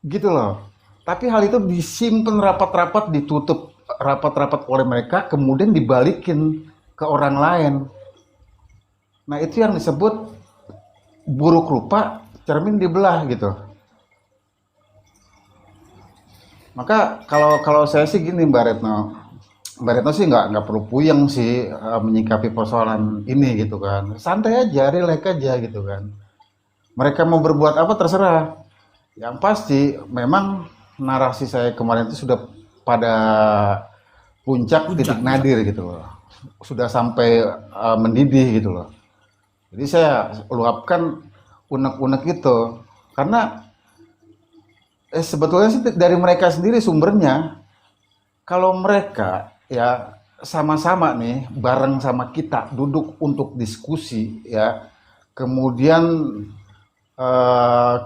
H: gitu loh. Tapi hal itu disimpan rapat-rapat, ditutup rapat-rapat oleh mereka, kemudian dibalikin ke orang lain. Nah, itu yang disebut buruk rupa, cermin dibelah gitu. Maka kalau saya sih gini Mbak Retno sih nggak perlu puyeng sih menyikapi persoalan ini gitu kan. Santai aja, relax aja gitu kan. Mereka mau berbuat apa terserah. Yang pasti memang narasi saya kemarin itu sudah pada puncak titik
A: puncak.
H: nadir gitu loh. Sudah sampai mendidih gitu loh. Jadi saya luapkan unek-unek itu karena sebetulnya sih dari mereka sendiri sumbernya. Kalau mereka ya sama-sama nih bareng sama kita duduk untuk diskusi ya, kemudian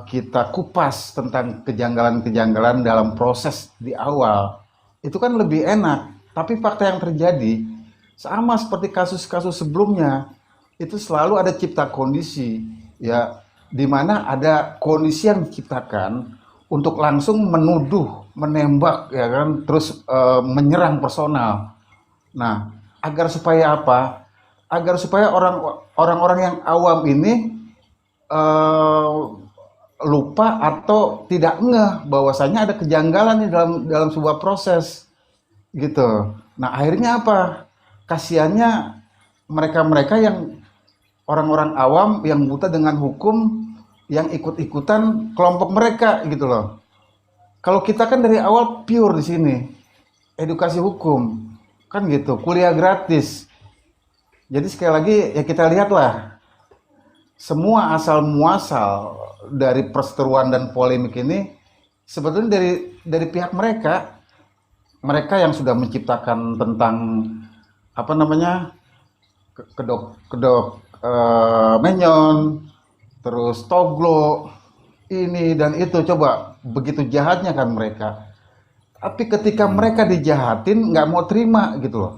H: kita kupas tentang kejanggalan-kejanggalan dalam proses di awal, itu kan lebih enak. Tapi fakta yang terjadi sama seperti kasus-kasus sebelumnya, itu selalu ada cipta kondisi ya, di mana ada kondisi yang diciptakan untuk langsung menuduh, menembak ya kan, terus menyerang personal. Nah, agar supaya apa? Agar supaya orang-orang yang awam ini lupa atau tidak ngeh bahwasanya ada kejanggalan nih dalam sebuah proses gitu. Nah, akhirnya apa? Kasihannya mereka-mereka yang orang-orang awam yang buta dengan hukum, yang ikut-ikutan kelompok mereka gitu loh. Kalau kita kan dari awal pure di sini, edukasi hukum, kan gitu, kuliah gratis. Jadi sekali lagi ya kita lihatlah, semua asal muasal dari perseteruan dan polemik ini sebetulnya dari pihak mereka, mereka yang sudah menciptakan tentang apa namanya kedok menyon, terus toglo, ini dan itu, coba begitu jahatnya kan mereka. Tapi ketika mereka dijahatin nggak mau terima gitu loh.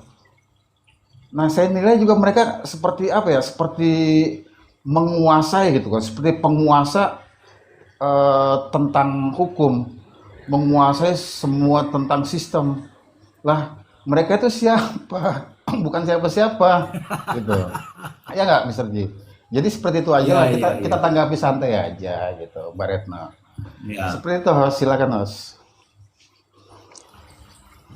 H: Nah, saya nilai juga mereka seperti apa ya, seperti menguasai gitu kan, seperti penguasa tentang hukum, menguasai semua tentang sistem. Lah, mereka itu siapa? Bukan siapa-siapa gitu. Ya nggak, Mr. Ji? Jadi seperti itu aja
A: Iya,
H: lah,
A: iya,
H: kita
A: iya.
H: tanggapi santai aja gitu, Mbak Retno.
A: Ya.
H: Seperti itu, host. Silakan, host.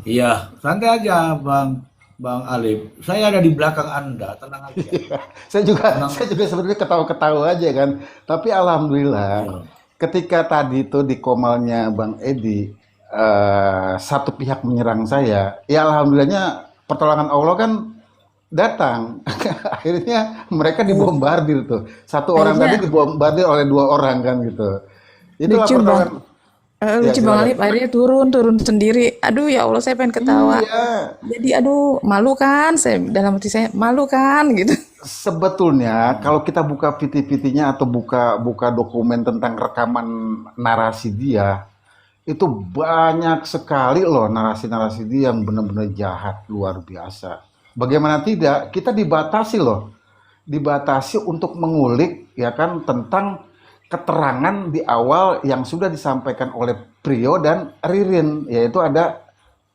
A: Iya, santai aja Bang Alif. Saya ada di belakang Anda, tenang aja.
H: Saya juga
A: Tenang.
H: saya juga sebenarnya ketawa-ketawa aja kan. Tapi alhamdulillah
A: Iya.
H: ketika tadi itu di komalnya Bang Edi satu pihak menyerang saya, ya alhamdulillahnya pertolongan Allah kan datang. Akhirnya mereka dibombardir tuh. Satu orang tadi
F: akhirnya
H: dibombardir oleh dua orang kan gitu. Itulah
F: lucu bang,
H: Ya,
F: Lucu Bang
H: silakan.
F: Alif akhirnya turun sendiri. Aduh ya Allah saya pengen ketawa.
H: Iya,
F: Jadi aduh malu kan, saya dalam hati saya malu kan gitu.
H: sebetulnya kalau kita buka PT-PT-nya atau buka buka dokumen tentang rekaman narasi dia, itu banyak sekali loh narasi-narasi dia yang benar-benar jahat luar biasa. Bagaimana tidak? Kita dibatasi loh, dibatasi untuk mengulik ya kan tentang keterangan di awal yang sudah disampaikan oleh Prio dan Ririn, yaitu ada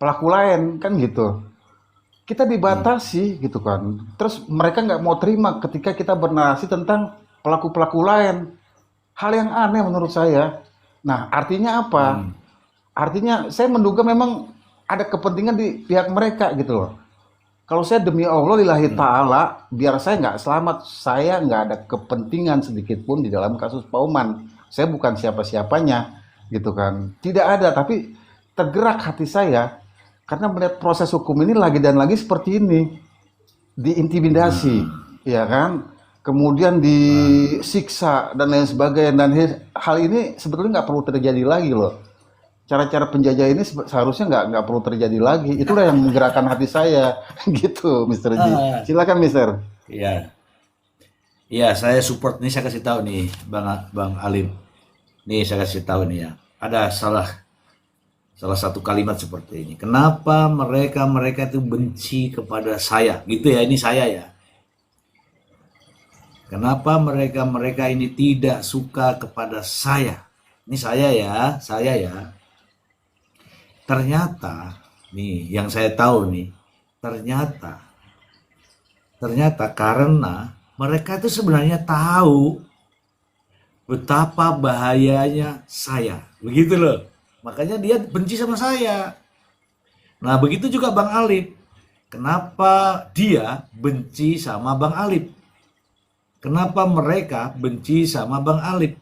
H: pelaku lain kan gitu. Kita dibatasi gitu kan. Terus mereka nggak mau terima ketika kita bernarasi tentang pelaku-pelaku lain. Hal yang aneh menurut saya. Nah, artinya apa? Artinya saya menduga memang ada kepentingan di pihak mereka gitu loh. Kalau saya demi Allah lillahi ta'ala, biar saya nggak selamat, saya nggak ada kepentingan sedikit pun di dalam kasus Pauman. Saya bukan siapa-siapanya gitu kan. Tidak ada, tapi tergerak hati saya karena melihat proses hukum ini lagi dan lagi seperti ini, diintimidasi, ya kan, kemudian disiksa dan lain sebagainya, dan hal ini sebetulnya nggak perlu terjadi lagi loh. Cara-cara penjajah ini seharusnya nggak perlu terjadi lagi. Itulah yang menggerakkan hati saya, gitu, Mr. Ji. Silakan, Mister.
A: Iya. Iya, saya support nih, saya kasih tahu nih Bang Alim. Nih saya kasih tahu nih ya. Ada salah satu kalimat seperti ini. Kenapa mereka itu benci kepada saya? Gitu ya, ini saya ya. Kenapa mereka ini tidak suka kepada saya? Ini saya ya. Ternyata nih yang saya tahu nih, ternyata karena mereka itu sebenarnya tahu betapa bahayanya saya. Begitu loh. Makanya dia benci sama saya. Nah, begitu juga Bang Alif. Kenapa dia benci sama Bang Alif? Kenapa mereka benci sama Bang Alif?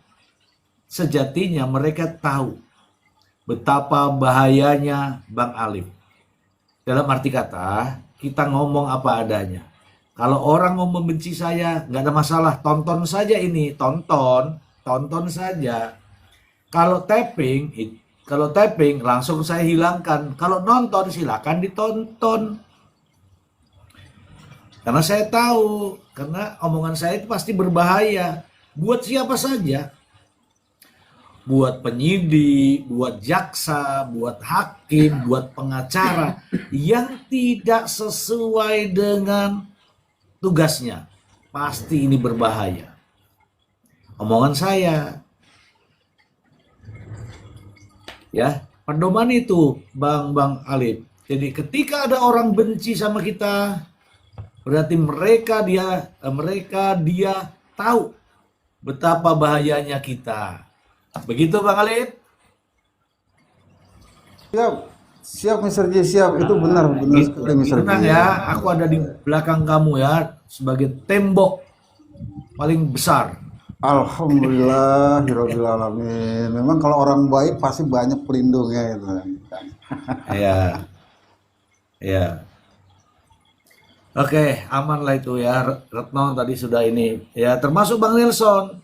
A: Sejatinya mereka tahu betapa bahayanya Bang Alif. Dalam arti kata, kita ngomong apa adanya. Kalau orang mau membenci saya, nggak ada masalah. Tonton saja ini, tonton saja. Kalau tapping langsung saya hilangkan. Kalau nonton silakan ditonton. Karena saya tahu, karena omongan saya itu pasti berbahaya buat siapa saja. Buat penyidik, buat jaksa, buat hakim, buat pengacara yang tidak sesuai dengan tugasnya. Pasti ini berbahaya. Omongan saya. Ya, pedoman itu Bang Alif. Jadi ketika ada orang benci sama kita, berarti mereka dia tahu betapa bahayanya kita. Begitu Bang Alif?
H: Siap, Mr. Ji, siap. Itu benar sekali, Mr.
A: Tenang
H: Ji.
A: ya, aku ada di belakang kamu ya sebagai tembok paling besar.
H: Alhamdulillah, Hiraubil Alamin. Memang kalau orang baik pasti banyak pelindungnya itu.
A: Ya, ya. Oke, aman lah itu ya. Retno tadi sudah ini. Ya, termasuk Bang Nelson.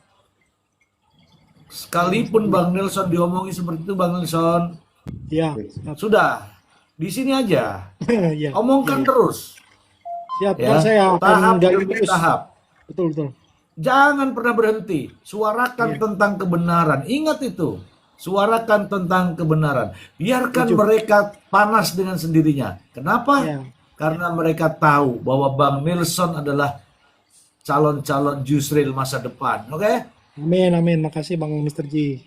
A: Sekalipun Bang Nelson diomongi seperti itu, Bang Nelson,
E: Ya,
A: sudah di sini aja.
E: ya.
A: Omongkan terus.
E: Siap,
A: Ya,
E: saya akan
A: tahap
E: gali
A: demi
E: terus.
A: tahap.
E: Betul.
A: Jangan pernah berhenti. Suarakan tentang kebenaran. Ingat itu. Suarakan tentang kebenaran. Biarkan mereka panas dengan sendirinya. Kenapa?
E: Ya.
A: Karena mereka tahu bahwa Bang Nelson adalah calon-calon Yusril masa depan. Oke?
E: Amin. Makasih Bang Mr. Ji.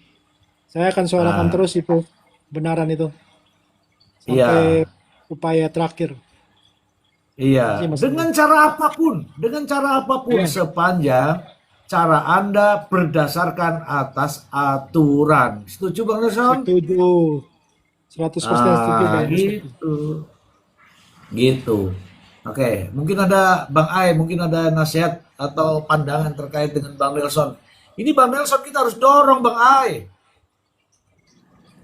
E: Saya akan suarakan terus itu kebenaran itu sampai upaya terakhir.
A: Iya.
E: Terima kasih, Mas.
A: Dengan cara apapun sepanjang cara Anda berdasarkan atas aturan. Setuju Bang Nelson?
E: Setuju. 100% setuju Bang Mr. Ji.
A: Gitu. Oke, mungkin ada Bang Ai, mungkin ada nasihat atau pandangan terkait dengan Bang Nelson. Ini Bang Nelson kita harus dorong Bang Ai.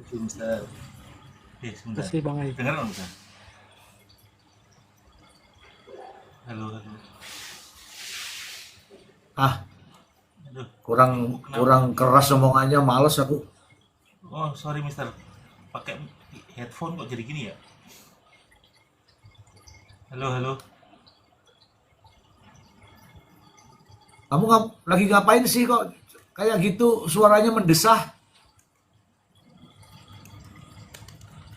G: Sebentar.
E: Terima
G: Sebentar.
E: kasih Bang Ai.
G: Dengar nggak bisa? Halo.
A: Ah,
G: Aduh.
A: kurang keras omongannya, males aku.
G: Oh, sorry Mister. Pakai headphone kok jadi gini ya? Halo, halo.
A: Kamu lagi ngapain sih kok kayak gitu suaranya mendesah?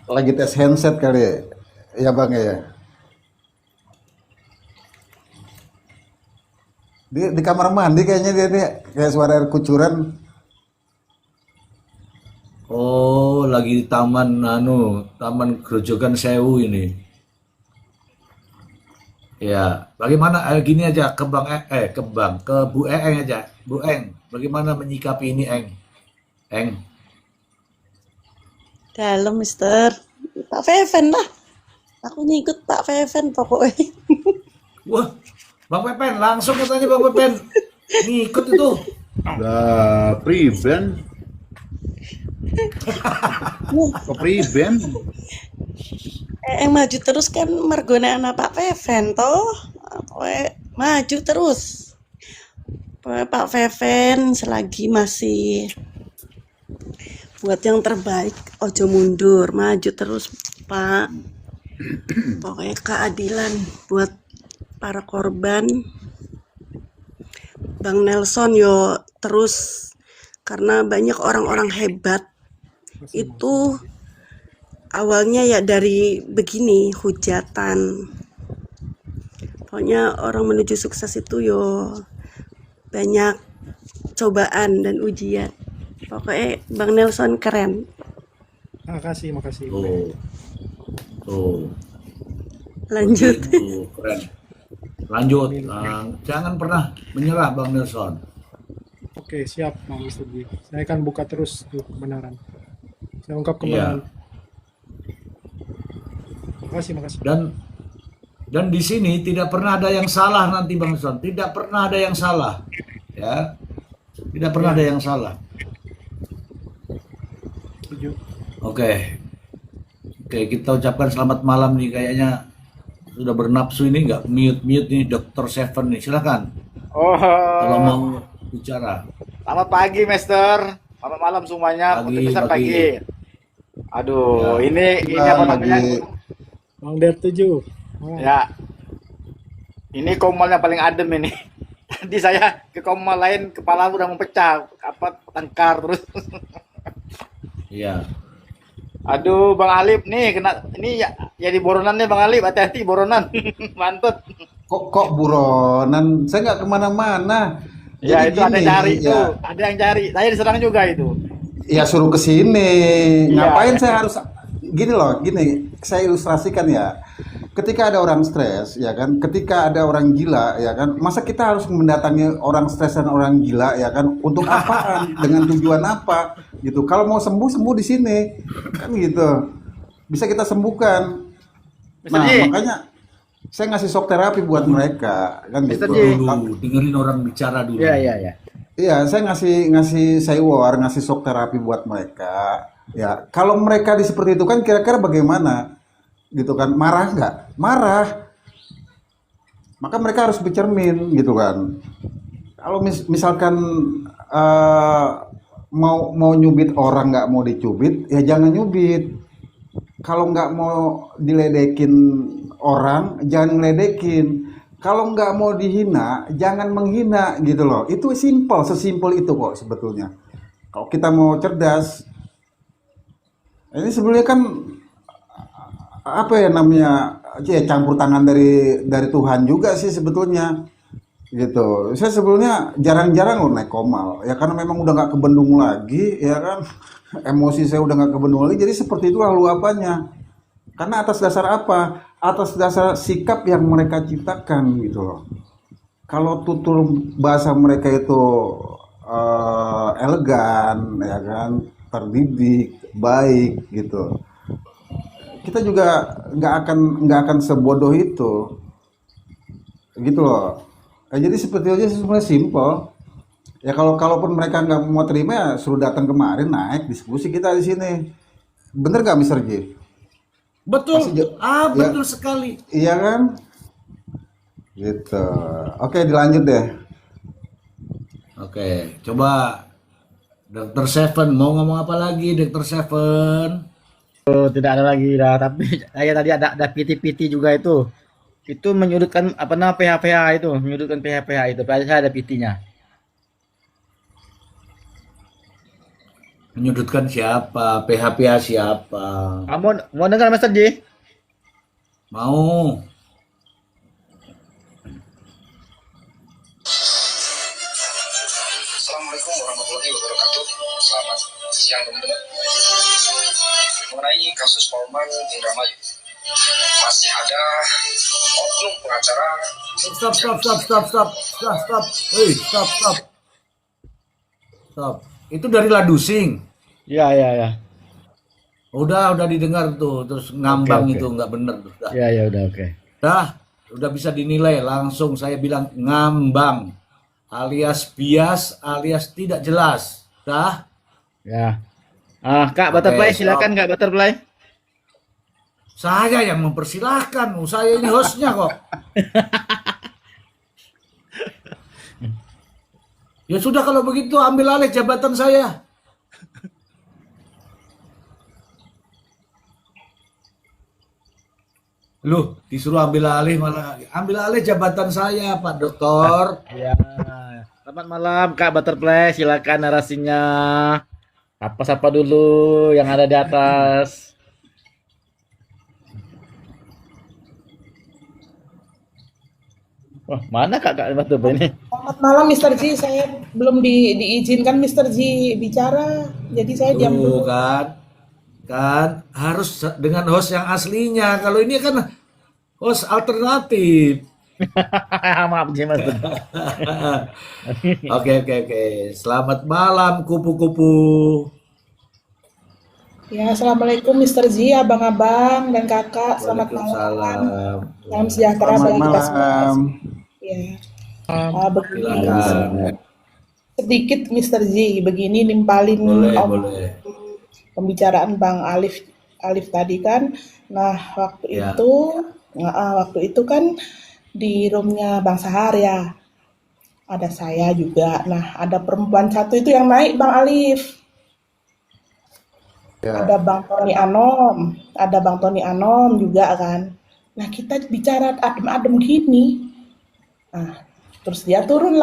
H: Lagi tes handset kali ya bang ya. Di kamar mandi kayaknya dia kayak suara air kucuran.
A: Oh, lagi di taman Grojogan Sewu ini. Ya, bagaimana gini aja ke ke Bu Eng aja. Bu Eng, bagaimana menyikapi ini Eng? Eng.
D: Dalam, Mister. Pak Feven lah. Aku ngikut Pak Feven pokoknya.
A: Wah, Bang Pepen, langsung katanya Bang Pepen. Ngikut itu.
C: Lah, priben. Ke priben.
D: Yang maju terus kan mergone anak Pak Feven toh. Pokoknya maju terus. Pokoknya Pak Feven selagi masih buat yang terbaik, ojo mundur, maju terus Pak. Pokoknya keadilan buat para korban. Bang Nelson yo terus, karena banyak orang-orang hebat itu awalnya ya dari begini, hujatan. Pokoknya orang menuju sukses itu yo banyak cobaan dan ujian. Pokoknya Bang Nelson keren.
E: Makasih.
A: Tuh. Tuh.
D: Lanjut.
A: Tuh, keren. Lanjut. Jangan pernah menyerah Bang Nelson.
E: Oke, siap Bang Mr. G. Saya akan buka terus tuh kebenaran. Saya ungkap
A: Iya.
E: kebenaran. Makasih.
A: Dan di sini tidak pernah ada yang salah nanti Bang Nelson. Tidak pernah ada yang salah. Ya. Tidak pernah ada yang salah.
E: Setuju.
A: Oke, kita ucapkan selamat malam nih, kayaknya sudah bernafsu ini, nggak mute nih Dr. Seven nih, silakan
I: Oh,
A: kalau mau bicara.
I: selamat pagi, Mister. Selamat malam semuanya.
A: Pagi,
I: Untuk Mister
A: pagi.
I: pagi. Aduh,
A: Ya.
I: ini apa namanya?
E: Bang Der 7. Oh,
I: Ya, ini komalnya paling adem ini. Tadi saya ke komal lain, kepala udah mau pecah, apa tengkar terus.
A: Iya.
I: Aduh, Bang Alip nih kena ini ya jadi boronan nih Bang Alip, hati-hati boronan. Mantut.
H: Kok buronan? Saya nggak kemana-mana.
I: Ya,
H: Jadi
I: itu ada yang cari
H: ya,
I: itu, ada yang cari. Saya diserang juga itu.
H: ya suruh ke sini.
I: Iya.
H: Ngapain saya harus gini loh, gini. Saya ilustrasikan ya. Ketika ada orang stres, ya kan, ketika ada orang gila, ya kan, masa kita harus mendatangi orang stres dan orang gila, ya kan, untuk apaan, dengan tujuan apa, gitu. Kalau mau sembuh di sini, kan gitu, bisa kita sembuhkan.
I: Mister
H: Nah,
I: Ji.
H: makanya saya ngasih shock terapi buat mereka, kan
I: Mister
H: gitu.
I: Ji.
A: Dulu dengerin orang bicara dulu.
I: Iya.
H: Iya, saya ngasih saywar, ngasih shock terapi buat mereka. Ya, kalau mereka seperti itu kan kira-kira bagaimana? Gitu kan, marah nggak? Marah. Maka mereka harus bercermin gitu kan. Kalau misalkan mau nyubit orang nggak mau dicubit, ya jangan nyubit. Kalau nggak mau diledekin orang, jangan ngeledekin. Kalau nggak mau dihina, jangan menghina gitu loh. Itu sesimpel itu kok sebetulnya. Kalau kita mau cerdas, ini sebenarnya kan apa ya namanya, ya campur tangan dari Tuhan juga sih sebetulnya gitu. Saya sebetulnya jarang-jarang loh naik komal ya, karena memang udah nggak kebendung lagi ya kan. Emosi saya udah nggak kebendung lagi, jadi seperti itulah luapannya. Karena atas dasar apa? Atas dasar sikap yang mereka ciptakan gitu loh. Kalau tutur bahasa mereka itu elegan ya kan, terdidik, baik gitu, kita juga nggak akan sebodoh itu gitu loh. Jadi seperti itu aja sebenarnya simpel ya. Kalaupun mereka nggak mau terima, ya suruh datang kemarin, naik diskusi kita di sini. Bener nggak Mr. J?
A: Betul.
H: Ya.
A: Betul sekali.
H: Iya kan, gitu. Oke, dilanjut deh.
A: Oke, coba Dr. Seven, mau ngomong apa lagi, Dr. Seven?
I: Oh, tidak ada lagi dah, tapi saya tadi ada PT-PT juga itu menyudutkan apa nama PH-PH itu, menyudutkan PH-PH itu, padahal saya ada PT-nya.
A: Menyudutkan siapa? PH-PH siapa?
I: Kamu mau dengar Master J?
A: Mau?
J: Assalamualaikum warahmatullahi wabarakatuh. Selamat siang teman-teman. Mengenai kasus Polman Indramayu, masih ada oknum pengacara.
A: Stop. Itu dari Ladusing.
I: Ya.
A: Udah didengar tuh, terus ngambang
I: Oke.
A: itu nggak bener tuh.
I: Ya udah oke.
A: Udah bisa dinilai langsung, saya bilang ngambang alias bias alias tidak jelas.
I: Ya. Kak Butterfly,
A: Oke,
I: silakan Kak Butterfly.
A: Saya yang mempersilahkan, saya ini hostnya kok. Ya sudah kalau begitu ambil alih jabatan saya. Loh, disuruh ambil alih malah ambil alih jabatan saya, Pak Dokter.
I: Ya. Selamat malam Kak Butterfly, silakan narasinya. Sapa dulu yang ada di atas. Wah, mana Kak Butterfly ini?
F: Selamat malam Mr. Ji, saya belum diizinkan Mr. Ji bicara, jadi saya diam
A: Tuh
F: dulu.
A: kan harus dengan host yang aslinya. Kalau ini kan host alternatif.
I: Maaf Ji Mas.
A: Oke. Selamat malam kupu-kupu.
F: Ya, Assalamualaikum Mr. Ji, abang-abang dan kakak, selamat malam.
A: Waalaikumsalam.
F: Salam sejahtera
H: Selamat
F: bagi kita semua.
H: malam.
F: Ya. Begini,
A: Silakan.
F: sedikit Mr. Ji, begini nimpalin
A: Boleh.
F: pembicaraan Bang Alif tadi kan. Nah,
A: Ya.
F: waktu itu kan di roomnya Bang Sahar ya. Ada saya juga. Nah, ada perempuan satu itu yang naik Bang Alif.
H: Ya.
F: Ada Bang Tony Anom juga kan. Nah, kita bicara adem-adem gini. Nah, terus dia turun.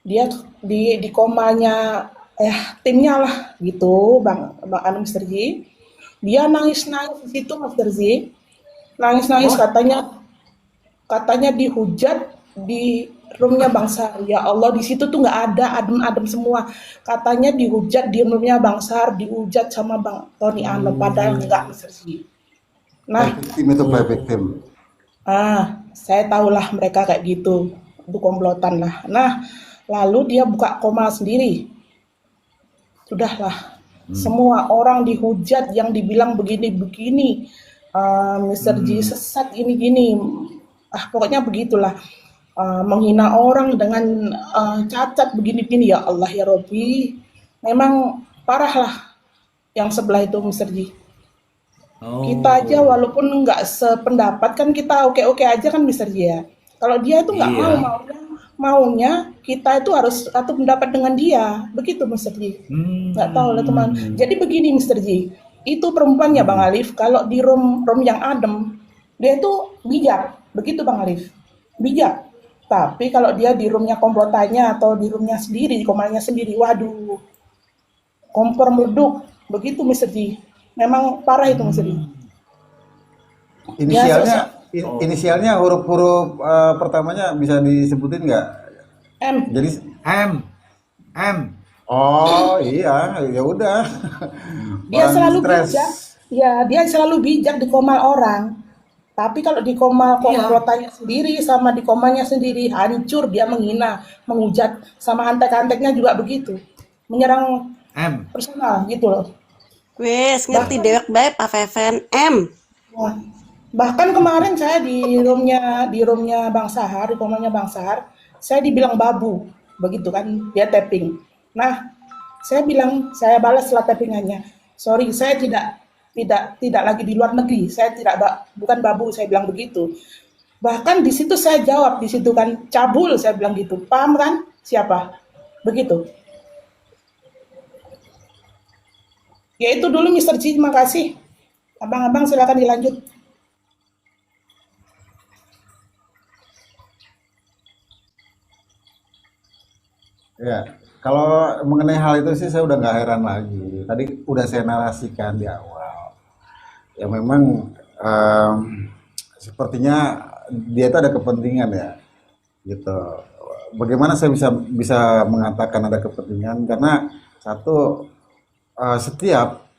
F: Dia di komanya timnya lah gitu, Bang Anu Mr. J. Dia nangis-nangis di situ Mr. J. Nangis-nangis katanya dihujat di roomnya Bang Sar. Ya Allah, di situ tuh nggak ada, adem-adem semua. Katanya dihujat di roomnya Bang Sar, dihujat sama Bang Tony Anom, padahal enggak Mr. J. Nah,
H: Tim itu by victim.
F: saya tahulah mereka kayak gitu, itu komplotan lah. Nah, lalu dia buka komal sendiri. Sudahlah, semua orang dihujat yang dibilang begini-begini, Mr. J sesat gini-gini, pokoknya begitulah. Menghina orang dengan cacat begini-begini, ya Allah ya Robbi, memang parah lah yang sebelah itu Mr. J. Kita aja walaupun nggak sependapat kan kita oke-oke aja kan Mr. J ya. Kalau dia itu nggak
A: Iya.
F: maunya kita itu harus satu pendapat dengan dia, begitu Mr. J. Nggak tahu lah teman. Jadi begini Mr. J, itu perempuannya Bang Alif, kalau di room yang adem, dia itu bijak, begitu Bang Alif, bijak. Tapi kalau dia di roomnya komplotannya atau di roomnya sendiri, di komalnya sendiri, waduh, kompor meleduk, begitu Mr. J. Memang parah itu Mr. J.
H: Inisialnya huruf-huruf pertamanya bisa disebutin nggak?
F: M.
H: Jadi
A: M.
H: oh iya, ya udah.
F: Dia
H: Orang
F: selalu
H: stres.
F: bijak. Ya, dia selalu bijak di komal orang. Tapi kalau di komal komplotannya sendiri sama di komalnya sendiri hancur, dia menghina, menghujat, sama antek-anteknya juga begitu. Menyerang
A: M.
F: personal gitu loh.
D: Wes, ngerti dewek bae Pak Feven M.
F: Wah, bahkan kemarin saya di roomnya Bang Sahar, di komalnya Bang Sahar, saya dibilang babu, begitu kan, dia tapping. Nah, saya balas setelah tappingannya. Sorry, saya tidak lagi di luar negeri. Saya bukan babu, saya bilang begitu. Bahkan di situ saya jawab, di situ kan cabul, saya bilang gitu. Paham kan? Siapa? Begitu.
K: Ya itu dulu Mr. Ji, terima kasih. Abang-abang silakan dilanjut.
H: Ya, kalau mengenai hal itu sih saya udah nggak heran lagi. Tadi udah saya narasikan di awal. Ya memang sepertinya dia itu ada kepentingan ya, gitu. Bagaimana saya bisa mengatakan ada kepentingan? Karena satu, setiap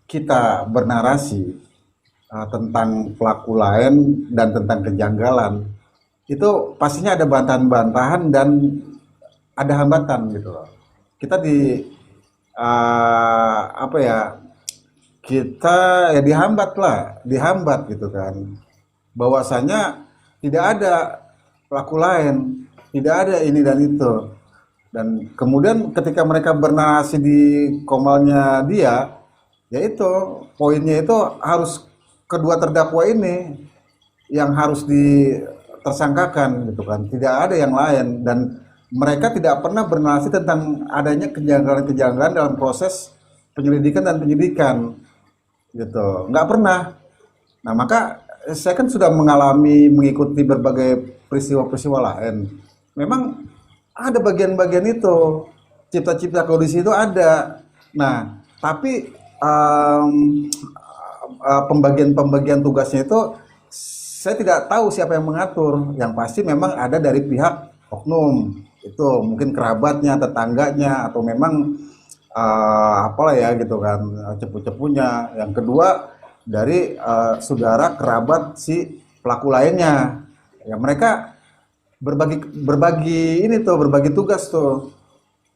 H: kita bernarasi tentang pelaku lain dan tentang kejanggalan, itu pastinya ada bantahan-bantahan dan ada hambatan gitu loh. Kita apa ya? Kita ya dihambat gitu kan. Bahwasanya tidak ada pelaku lain, tidak ada ini dan itu. Dan kemudian ketika mereka bernarasi di komalnya dia, yaitu poinnya itu harus kedua terdakwa ini yang harus ditersangkakan gitu kan. Tidak ada yang lain dan mereka tidak pernah bernarasi tentang adanya kejanggalan-kejanggalan dalam proses penyelidikan dan penyidikan gitu, nggak pernah. Nah maka saya kan sudah mengikuti berbagai peristiwa-peristiwa lain. Memang ada bagian-bagian itu, cipta-cipta kondisi itu ada. Nah tapi pembagian-pembagian tugasnya itu saya tidak tahu siapa yang mengatur. Yang pasti memang ada dari pihak oknum, itu mungkin kerabatnya, tetangganya, atau memang apalah ya gitu kan, cepu-cepunya. Yang kedua dari saudara kerabat si pelaku lainnya. Ya mereka berbagi tugas tuh.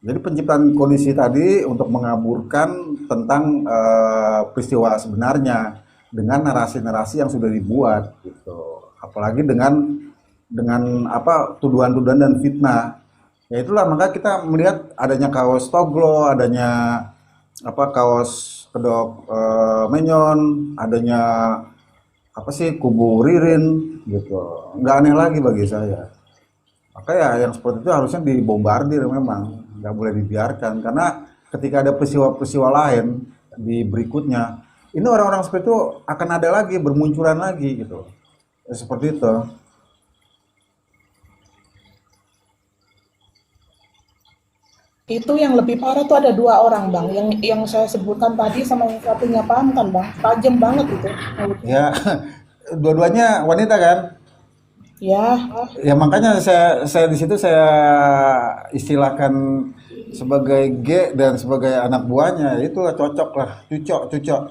H: Jadi penciptaan kondisi tadi untuk mengaburkan tentang peristiwa sebenarnya dengan narasi-narasi yang sudah dibuat gitu. Apalagi dengan apa tuduhan-tuduhan dan fitnah. Ya itulah maka kita melihat adanya kaos Toglo, adanya apa kaos kedok Menyon, adanya apa sih kubu Ririn gitu. Nggak aneh lagi bagi saya. Maka ya yang seperti itu harusnya dibombardir, memang nggak boleh dibiarkan, karena ketika ada peristiwa-peristiwa lain di berikutnya, ini orang-orang seperti itu akan ada lagi, bermunculan lagi gitu. Ya, seperti itu.
K: Itu yang lebih parah tuh ada 2 orang bang, yang saya sebutkan tadi sama yang satunya paham kan bang, tajam banget itu.
H: Ya, dua-duanya wanita kan?
K: Ya,
H: Ya makanya saya di situ saya istilahkan sebagai G dan sebagai anak buahnya, itulah cocok lah, cucok.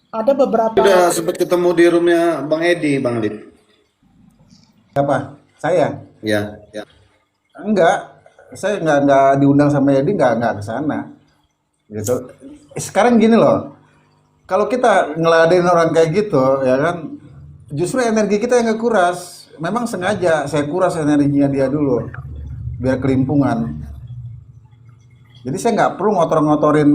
K: ada beberapa.
B: Udah sempat ketemu di roomnya Bang Edi, Bang Lid.
H: Siapa? Saya?
B: Ya.
H: Enggak, saya nggak diundang sama Edi, nggak ke sana. Gitu. Sekarang gini loh, kalau kita ngeladenin orang kayak gitu, ya kan, justru energi kita yang kekuras. Memang sengaja saya kuras energinya dia dulu, biar kelimpungan. Jadi saya nggak perlu ngotor-ngotorin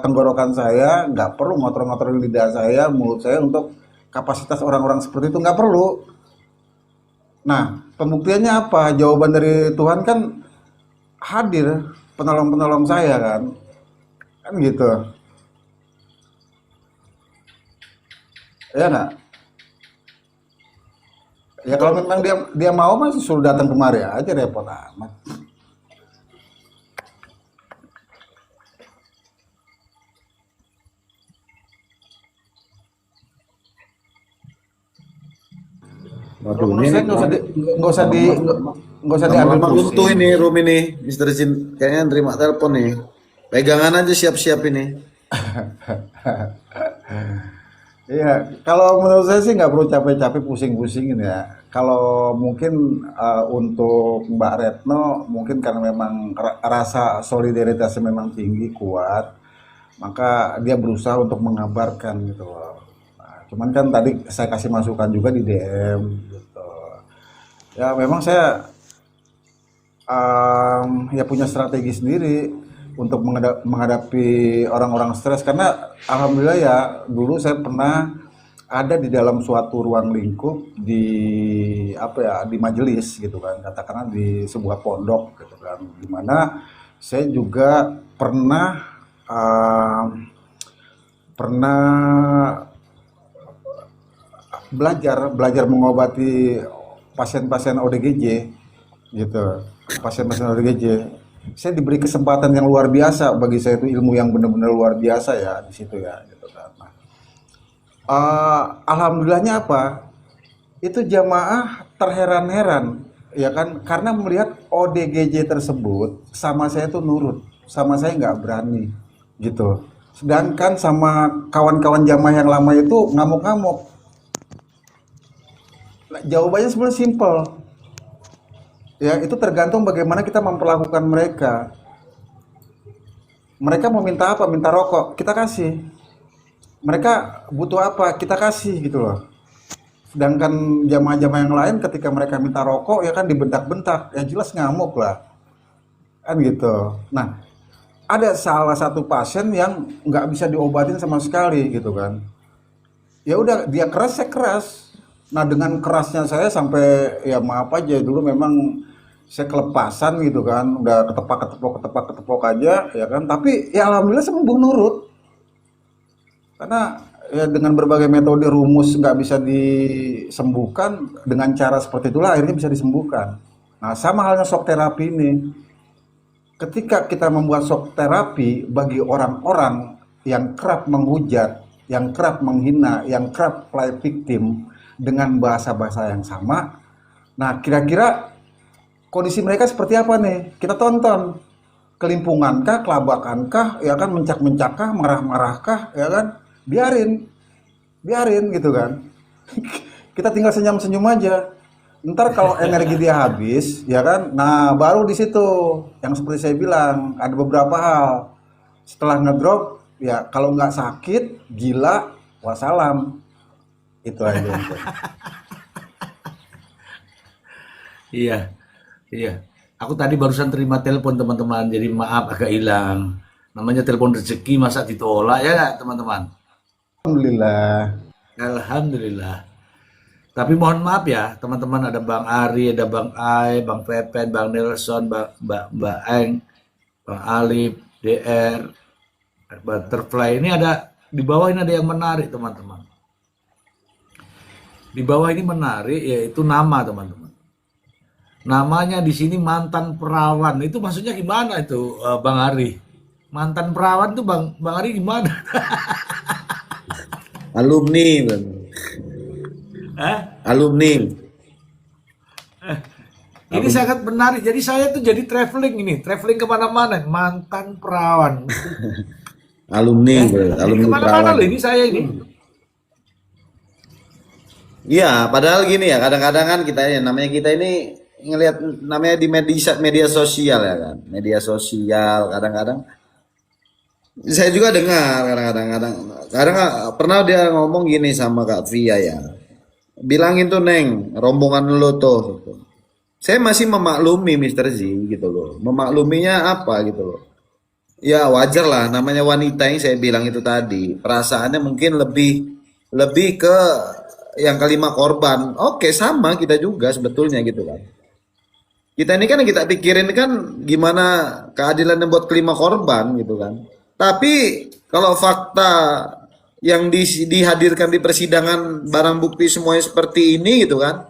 H: tenggorokan saya, nggak perlu ngotor-ngotorin lidah saya, mulut saya untuk kapasitas orang-orang seperti itu, nggak perlu. Nah, pembuktiannya apa? Jawaban dari Tuhan kan hadir, penolong-penolong saya kan gitu. Ya nggak? Ya kalau memang dia mau masih suruh datang kemari aja, repot amat.
B: Waduh,
H: Menurut
B: ini
H: saya nggak usah diambil
B: lama-lama
H: pusing.
B: runtuh ini room ini, Mr. Jin. Kayaknya nerima telepon nih. Pegangan aja siap-siap ini.
H: Iya, kalau menurut saya sih nggak perlu capek-capek pusing-pusingin ya. Kalau mungkin untuk Mbak Retno, mungkin karena memang rasa solidaritasnya memang tinggi, kuat, maka dia berusaha untuk mengabarkan gitu loh. Nah, cuman kan tadi saya kasih masukan juga di DM gitu. Ya memang saya ya punya strategi sendiri untuk menghadapi orang-orang stres, karena alhamdulillah ya dulu saya pernah ada di dalam suatu ruang lingkup di apa ya, di majelis gitu kan, katakanlah di sebuah pondok gitu kan, dimana saya juga pernah eh, pernah belajar mengobati pasien-pasien ODGJ gitu, pasien-pasien ODGJ. Saya diberi kesempatan yang luar biasa, bagi saya itu ilmu yang benar-benar luar biasa ya di situ ya gitu kan. Nah, alhamdulillahnya apa? Itu jamaah terheran-heran ya kan, karena melihat ODGJ tersebut sama saya tuh nurut, sama saya nggak berani gitu. Sedangkan sama kawan-kawan jamaah yang lama itu ngamuk-ngamuk. Nah, jawabannya sebenarnya simple. Ya, itu tergantung bagaimana kita memperlakukan mereka. Mereka mau minta apa? Minta rokok, kita kasih. Mereka butuh apa? Kita kasih gitu loh. Sedangkan jamaah-jamaah yang lain ketika mereka minta rokok ya kan dibentak-bentak, ya jelas ngamuk lah. Kan gitu. Nah, ada salah satu pasien yang nggak bisa diobatin sama sekali gitu kan. Ya udah, dia keras, saya keras. Nah, dengan kerasnya saya sampai ya maaf aja dulu memang saya kelepasan gitu kan, udah ketepok aja ya kan, tapi ya alhamdulillah sembuh nurut. Karena ya dengan berbagai metode rumus nggak bisa disembuhkan, dengan cara seperti itulah akhirnya bisa disembuhkan. Nah, sama halnya shock terapi ini. Ketika kita membuat shock terapi bagi orang-orang yang kerap menghujat, yang kerap menghina, yang kerap play victim dengan bahasa-bahasa yang sama, nah kira-kira kondisi mereka seperti apa nih? Kita tonton. Kelimpungankah, kelabakankah, ya kan, mencak-mencakkah, marah-marahkah, ya kan? Biarin gitu kan. Kita tinggal senyum-senyum aja. Ntar kalau energi dia habis, ya kan? Nah, baru di situ yang seperti saya bilang, ada beberapa hal. Setelah ngedrop, ya kalau nggak sakit, gila, wassalam. Itu aja.
A: Iya. Iya, aku tadi barusan terima telepon teman-teman, jadi maaf agak hilang. Namanya telepon rezeki, masa ditolak ya nggak teman-teman?
H: Alhamdulillah.
A: Alhamdulillah. Tapi mohon maaf ya teman-teman, ada Bang Ari, ada Bang Ai, Bang Pepen, Bang Nelson, Mbak Eng, Bang Alif, DR, Butterfly. Ini ada di bawah, ini ada yang menarik teman-teman. Di bawah ini menarik, yaitu nama teman-teman. Namanya di sini mantan perawan. Itu maksudnya gimana itu, Bang Ari? Mantan perawan itu Bang Ari gimana?
B: Alumni, Bang. Alumni.
A: Ini sangat menarik. Jadi saya tuh jadi traveling kemana-mana. Mantan perawan.
B: Alumni, alumni
A: Kemana-mana
B: perawan.
A: loh ini saya ini.
B: Iya, padahal gini ya, kadang-kadang kan kita ya, namanya kita ini ngelihat namanya di media sosial ya kan, media sosial kadang-kadang saya juga dengar kadang pernah dia ngomong gini sama Kak Via ya, bilangin tuh Neng, rombongan lo tuh. Saya masih memaklumi Mr. Z gitu loh, memakluminya apa gitu loh, ya wajar lah, namanya wanita yang saya bilang itu tadi, perasaannya mungkin lebih ke yang kelima korban. Oke, sama kita juga sebetulnya gitu kan. Kita ini kan yang kita pikirin kan gimana keadilan buat kelima korban gitu kan. Tapi kalau fakta yang dihadirkan di persidangan, barang bukti semuanya seperti ini gitu kan.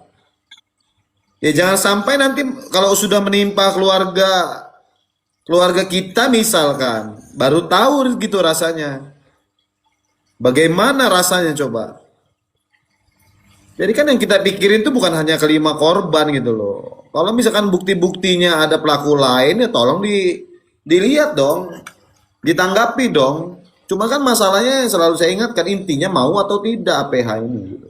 B: Ya jangan sampai nanti kalau sudah menimpa keluarga kita misalkan, baru tahu gitu rasanya. Bagaimana rasanya coba? Jadi kan yang kita pikirin itu bukan hanya kelima korban gitu loh. Kalau misalkan bukti-buktinya ada pelaku lain ya tolong dilihat dong, ditanggapi dong. Cuma kan masalahnya yang selalu saya ingatkan, intinya mau atau tidak APH ini gitu.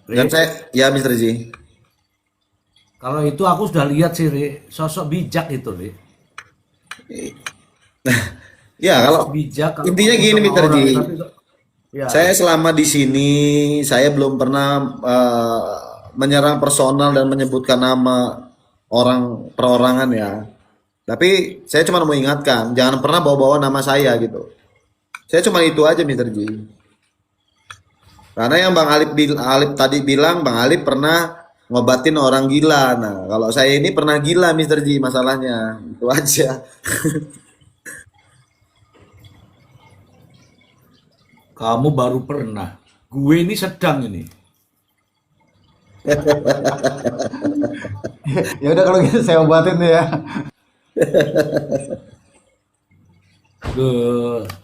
B: Dan saya ya Mr. Z.
A: Kalau itu aku sudah lihat sih, sosok bijak itu,
B: Ya kalau
A: bijak.
B: intinya gini Mr. Z.
A: Ya.
B: Saya selama di sini saya belum pernah menyerang personal dan menyebutkan nama orang perorangan ya. Tapi saya cuma mau ingatkan, jangan pernah bawa-bawa nama saya gitu. Saya cuma itu aja Mr. G. Karena yang Bang Alif tadi bilang, Bang Alif pernah ngobatin orang gila. Nah, kalau saya ini pernah gila, Mr. Ji, masalahnya. Itu aja.
A: Kamu baru pernah. Gue ini sedang ini.
H: Ya udah kalau gitu saya obatin deh ya.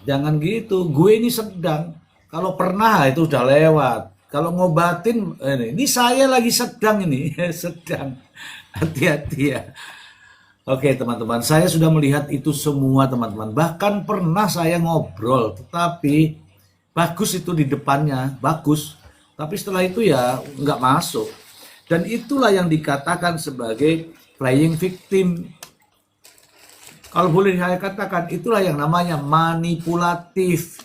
A: Jangan gitu. Gue ini sedang. Kalau pernah itu udah lewat. Kalau ngobatin, ini saya lagi sedang ini. Sedang. Hati-hati ya. Oke teman-teman, saya sudah melihat itu semua teman-teman. Bahkan pernah saya ngobrol, tetapi bagus itu di depannya, bagus. Tapi setelah itu ya nggak masuk. Dan itulah yang dikatakan sebagai playing victim. Kalau boleh saya katakan, itulah yang namanya manipulatif.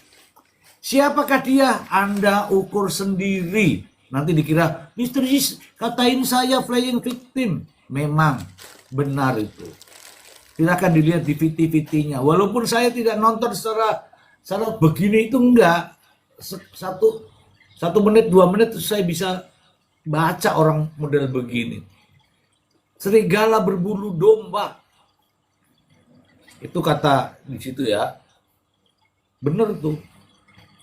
A: Siapakah dia? Anda ukur sendiri. Nanti dikira, Mr. Jis katain saya playing victim. Memang benar itu. Silakan dilihat di VT-VT-nya. Walaupun saya tidak nonton secara begini itu enggak. Satu menit, 2 menit saya bisa baca orang model begini. Serigala berbulu domba. Itu kata di situ ya. Benar tuh.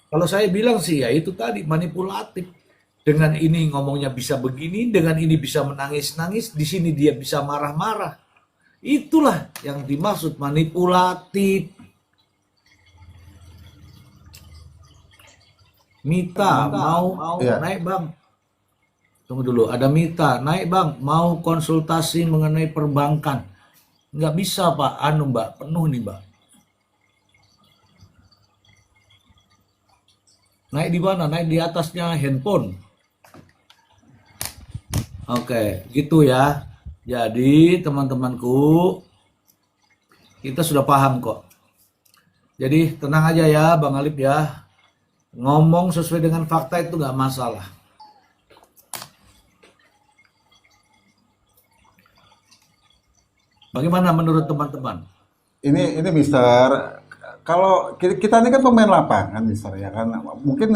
A: Kalau saya bilang sih ya itu tadi manipulatif. Dengan ini ngomongnya bisa begini, dengan ini bisa menangis-nangis, di sini dia bisa marah-marah. Itulah yang dimaksud manipulatif. Mita mau
H: Iya.
A: naik bang. Tunggu dulu, ada Mita naik bang, mau konsultasi mengenai perbankan. Nggak bisa pak, mbak, penuh nih mbak. Naik di mana? Naik di atasnya handphone. Oke, gitu ya. Jadi teman-temanku, kita sudah paham kok. Jadi tenang aja ya Bang Alip ya. Ngomong sesuai dengan fakta itu nggak masalah. Bagaimana menurut teman-teman?
H: Ini Mister, kalau kita ini kan pemain lapangan Mister ya kan, mungkin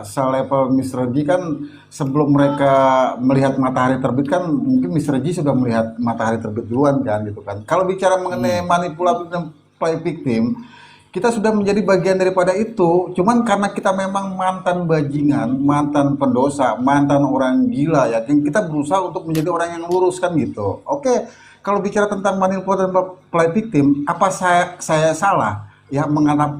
H: selevel Mister G kan sebelum mereka melihat matahari terbit kan mungkin Mister G sudah melihat matahari terbit duluan kan gitu kan. Kalau bicara mengenai manipulatif dan play victim, kita sudah menjadi bagian daripada itu. Cuman karena kita memang mantan bajingan, mantan pendosa, mantan orang gila ya, kita berusaha untuk menjadi orang yang lurus kan gitu. Oke, kalau bicara tentang manipulatif dan play victim, apa saya salah ya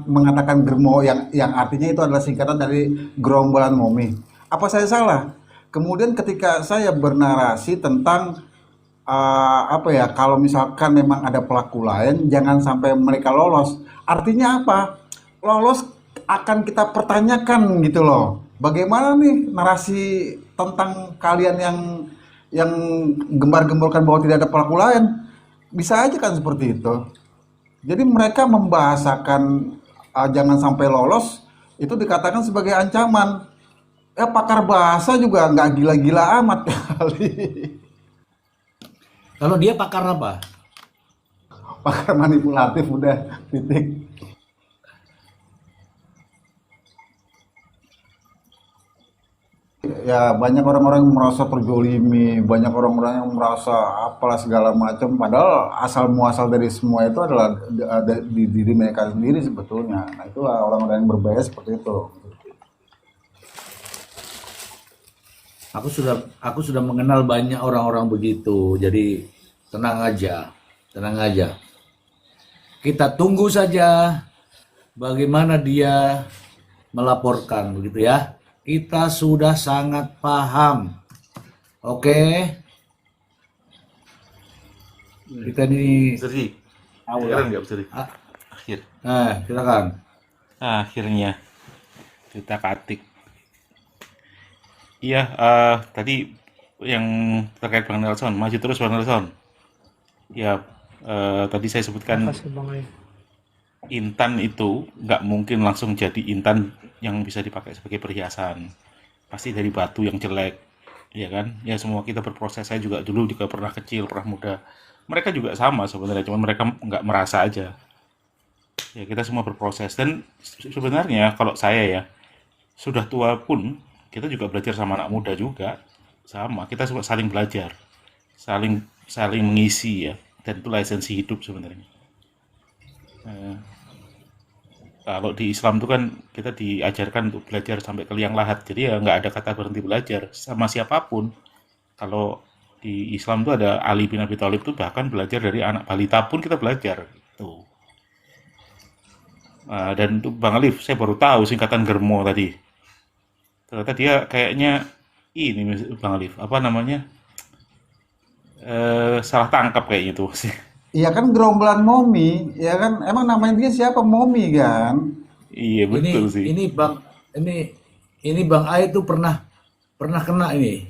H: mengatakan germo yang artinya itu adalah singkatan dari gerombolan momi? Apa saya salah? Kemudian ketika saya bernarasi tentang apa ya, kalau misalkan memang ada pelaku lain, jangan sampai mereka lolos. Artinya apa? Lolos akan kita pertanyakan gitu loh. Bagaimana nih narasi tentang kalian yang gembar-gemborkan bahwa tidak ada pelaku lain? Bisa aja kan seperti itu. Jadi mereka membahasakan jangan sampai lolos, itu dikatakan sebagai ancaman. Ya pakar bahasa juga nggak gila-gila amat kali.
A: Kalau dia pakar apa?
H: Pakar manipulatif udah titik. Ya banyak orang-orang yang merasa terjolimi, banyak orang-orang yang merasa apalah segala macam, padahal asal muasal dari semua itu adalah ada di diri mereka sendiri sebetulnya. Nah itulah orang-orang yang berbahaya seperti itu.
A: Aku sudah mengenal banyak orang-orang begitu. Jadi tenang aja, tenang aja. Kita tunggu saja bagaimana dia melaporkan begitu ya. Kita sudah sangat paham. Oke. Kita ini
G: Mr. Ji,
A: tahu
G: keren
A: lah.
G: nggak Mr. Ji? Akhir.
A: Silakan.
G: Akhirnya kita katik. Iya, tadi yang terkait Bang Nelson, maju terus Bang Nelson. Ya, tadi saya sebutkan
E: Makasih Bang Ay.
G: intan itu nggak mungkin langsung jadi intan yang bisa dipakai sebagai perhiasan. Pasti dari batu yang jelek, ya kan? Ya semua kita berproses. Saya juga dulu juga pernah kecil, pernah muda. Mereka juga sama sebenarnya, cuma mereka nggak merasa aja. Ya kita semua berproses. Dan sebenarnya kalau saya ya sudah tua pun kita juga belajar sama anak muda juga. sama, kita saling belajar, saling saling mengisi ya, dan itu esensi hidup sebenarnya. Eh, Kalau di Islam itu kan kita diajarkan untuk belajar sampai ke liang lahat, jadi ya nggak ada kata berhenti belajar sama siapapun. Kalau di Islam itu ada Ali bin Abi Thalib tuh bahkan belajar dari anak balita pun kita belajar gitu. Dan untuk Bang Alif, saya baru tahu singkatan Germo tadi. Ternyata dia kayaknya ini Bang Alif, apa namanya? Salah tangkap kayaknya tuh.
H: Iya kan gerombolan Momi, ya kan? Emang namanya dia siapa? Momi kan?
G: Iya betul sih.
A: Ini Bang, ini Bang Ai itu pernah kena ini.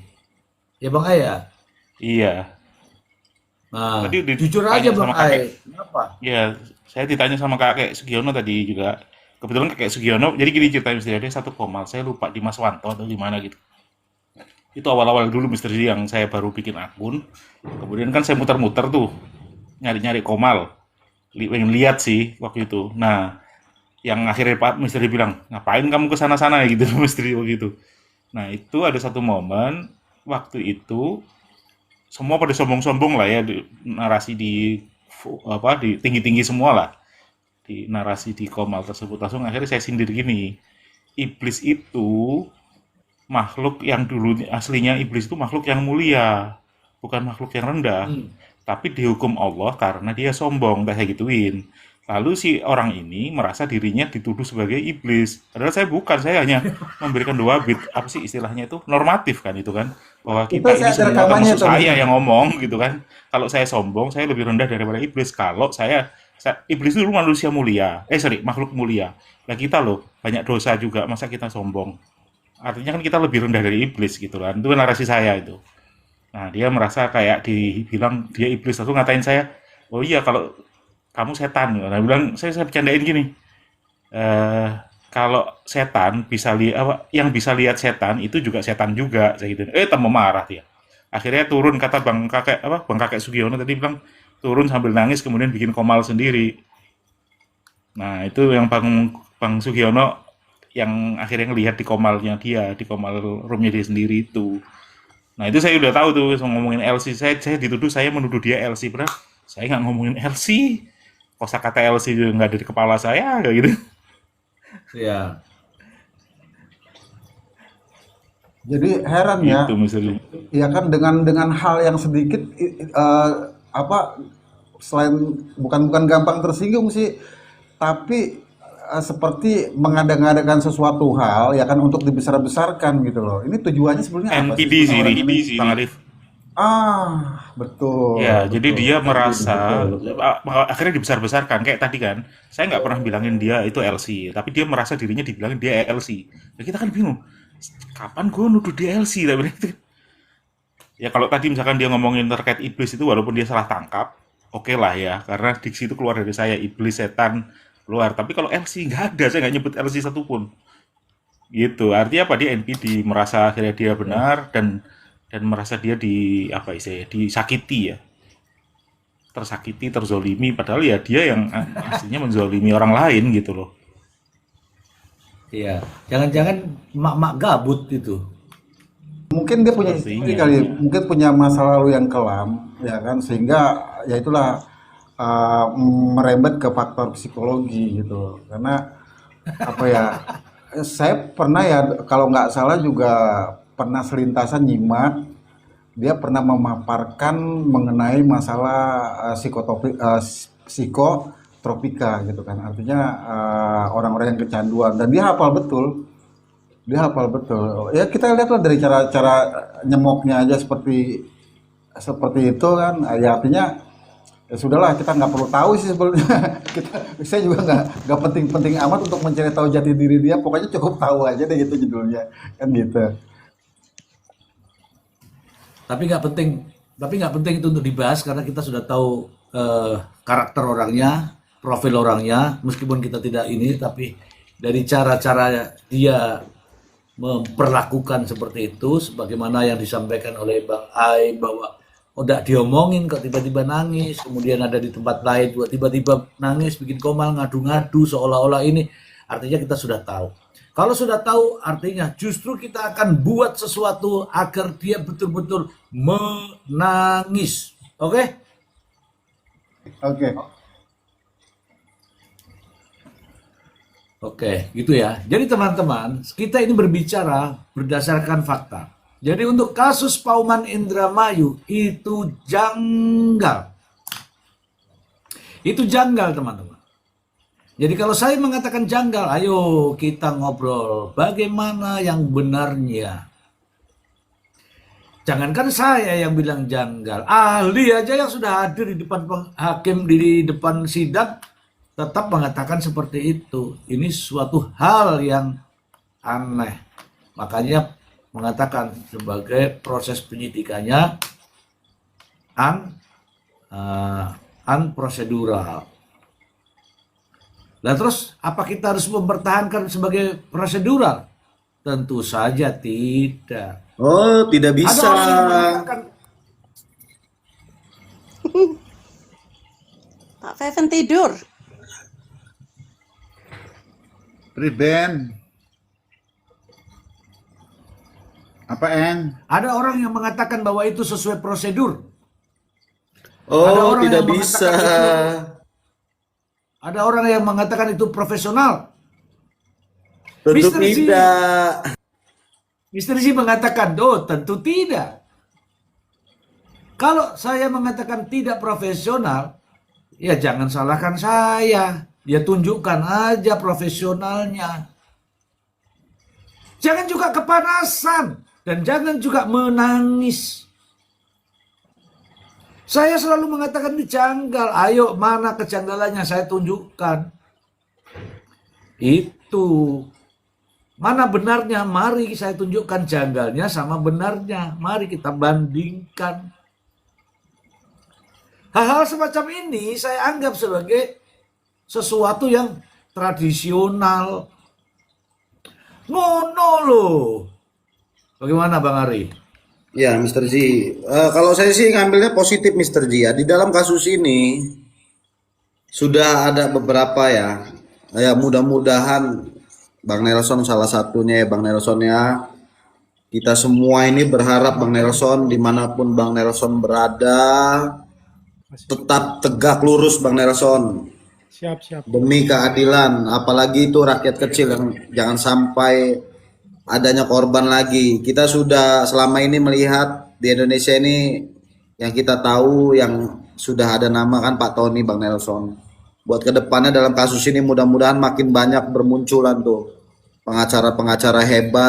A: Ya Bang Ai ya.
G: Iya.
A: Nah,
G: Tadi
A: jujur
G: ditanya
A: aja Bang
G: sama kakek.
A: Ai. Kenapa?
G: Ya, saya ditanya sama kakek Sugiono tadi juga. Kebetulan kakek Sugiono, jadi gini ceritanya Mister dia satu komal. Saya lupa di Mas Wanto atau di mana gitu. Itu awal-awal dulu Mister J yang saya baru bikin akun. Kemudian kan saya muter-muter tuh, nyari-nyari komal. Pengen lihat sih waktu itu. Nah, yang akhirnya Pak Mister J bilang, ngapain kamu ke sana-sana gitu Mister J waktu itu. Nah, itu ada satu momen waktu itu semua pada sombong-sombong lah ya narasi di tinggi-tinggi semua lah di narasi di komal tersebut. Langsung akhirnya saya sindir gini, iblis itu makhluk yang dulu aslinya iblis itu makhluk yang mulia, bukan makhluk yang rendah. Tapi dihukum Allah karena dia sombong, saya gituin. Lalu si orang ini merasa dirinya dituduh sebagai iblis. Padahal saya bukan, saya hanya memberikan 2 bit. Apa sih istilahnya itu? Normatif kan itu kan. Bahwa
H: Itu
G: kita ini
H: saya ada
G: semua
H: rekamannya
G: termasuk
H: tuh.
G: saya yang ngomong gitu kan. Kalau saya sombong, saya lebih rendah daripada iblis. Kalau iblis itu dulu manusia mulia. Makhluk mulia. Nah kita loh, banyak dosa juga. Masa kita sombong? Artinya kan kita lebih rendah dari iblis gitu kan. Itu narasi saya itu. Nah, dia merasa kayak dibilang dia iblis, lalu ngatain saya, oh iya kalau kamu setan. Nah, bilang saya bercandain gini, kalau setan bisa lihat, yang bisa lihat setan itu juga setan juga, saya gitu. Tambah marah dia. Akhirnya turun kata Bang Kakek Sugiono tadi bilang turun sambil nangis kemudian bikin komal sendiri. Nah, itu yang Bang Sugiono yang akhirnya ngelihat di komalnya dia, di komal roomnya dia sendiri itu. Nah itu saya udah tahu tuh ngomongin LC, saya dituduh saya menuduh dia LC, padahal saya nggak ngomongin LC, kosakata LC juga nggak ada di kepala saya kayak gitu.
A: Ya.
H: Jadi heran ya,
G: Gitu misalnya.
H: ya kan dengan hal yang sedikit selain bukan gampang tersinggung sih, tapi seperti mengada-ngadakan sesuatu hal ya kan untuk dibesar-besarkan gitu loh. Ini tujuannya sebenarnya apa
G: NPD
H: sih
G: sih
H: orang
G: ini,
H: ini?
G: Bang Alif.
H: Betul,
G: Ya, jadi
H: betul.
G: dia
H: NPD
G: merasa
H: betul.
G: akhirnya dibesar-besarkan kayak tadi kan. Saya nggak pernah bilangin dia itu LC, tapi dia merasa dirinya dibilangin dia LC. Nah, kita kan bingung. Kapan gue nuduh dia LC? Tapi itu ya kalau tadi misalkan dia ngomongin terkait iblis itu walaupun dia salah tangkap, oke lah ya, karena diksi itu keluar dari saya, iblis, setan keluar. Tapi kalau LC nggak ada, saya nggak nyebut LC satupun. Gitu. Artinya apa? Dia NPD merasa akhirnya dia benar dan merasa dia disakiti ya, tersakiti, terzolimi. Padahal ya dia yang aslinya menzolimi orang lain gitu loh.
A: Iya. Jangan-jangan mak-mak gabut itu.
H: Mungkin dia punya
G: Sepertinya.
H: ini kali, mungkin punya masa lalu yang kelam, ya kan, sehingga ya itulah merembet ke faktor psikologi gitu. Karena apa ya, saya pernah ya kalau nggak salah juga pernah selintasan nyimak, dia pernah memaparkan mengenai masalah psikotropika gitu kan. Artinya orang-orang yang kecanduan dan dia hafal betul. Ya kita lihatlah dari cara nyemoknya aja seperti itu kan. Ya artinya ya sudahlah, kita nggak perlu tahu sih sebenarnya. Saya juga nggak penting-penting amat untuk mencari tahu jati diri dia. Pokoknya cukup tahu aja deh, itu judulnya kan gitu.
A: Tapi nggak penting itu untuk dibahas karena kita sudah tahu karakter orangnya, profil orangnya. Meskipun kita tidak ini, tapi dari cara-cara dia memperlakukan seperti itu, sebagaimana yang disampaikan oleh Bang Ai bahwa udah diomongin kok tiba-tiba nangis, kemudian ada di tempat lain juga tiba-tiba nangis, bikin komal, ngadu-ngadu seolah-olah ini artinya kita sudah tahu. Kalau sudah tahu, artinya justru kita akan buat sesuatu agar dia betul-betul menangis. Oke?
H: Oke.
A: Oke, gitu ya. Jadi teman-teman, kita ini berbicara berdasarkan fakta. Jadi untuk kasus Pauman Indramayu itu janggal. Itu janggal, teman-teman. Jadi kalau saya mengatakan janggal, ayo kita ngobrol bagaimana yang benarnya. Jangankan saya yang bilang janggal, ahli aja yang sudah hadir di depan hakim di depan sidang tetap mengatakan seperti itu. Ini suatu hal yang aneh. Makanya mengatakan sebagai proses penyidikannya unprocedural. Nah terus apa kita harus mempertahankan sebagai prosedural? Tentu saja tidak.
B: Oh, tidak bisa.
A: Ada orang yang mengatakan,
D: Pak Feven tidur.
C: Priben. Apa Eng?
A: ada orang yang mengatakan bahwa itu sesuai prosedur. Ada
B: Oh,
A: orang
B: tidak
A: yang
B: bisa.
A: mengatakan Ada orang yang mengatakan itu profesional.
B: Tentu
A: Mr. Z.
B: tidak.
A: Mr. Z mengatakan, oh tentu tidak. Kalau saya mengatakan tidak profesional, ya jangan salahkan saya. Ya tunjukkan aja profesionalnya. Jangan juga kepanasan. Dan jangan juga menangis. Saya selalu mengatakan ini janggal. Ayo mana kejanggalannya saya tunjukkan. Itu. Mana benarnya? Mari saya tunjukkan janggalnya sama benarnya. Mari kita bandingkan. Hal-hal semacam ini saya anggap sebagai sesuatu yang tradisional. Ngono loh. Bagaimana Bang Ari?
B: Ya, Mr. Z. Kalau saya sih ngambilnya positif, Mr. Z. Ya. Di dalam kasus ini sudah ada beberapa ya. Ya, mudah-mudahan Bang Nelson salah satunya ya, Bang Nelson ya. Kita semua ini berharap Bang Nelson dimanapun Bang Nelson berada tetap tegak lurus Bang Nelson.
E: Siap.
B: Demi keadilan, apalagi itu rakyat kecil yang jangan sampai adanya korban lagi. Kita sudah selama ini melihat di Indonesia ini yang kita tahu yang sudah ada nama kan Pak Tony, Bang Nelson. Buat kedepannya dalam kasus ini mudah-mudahan makin banyak bermunculan tuh pengacara-pengacara hebat.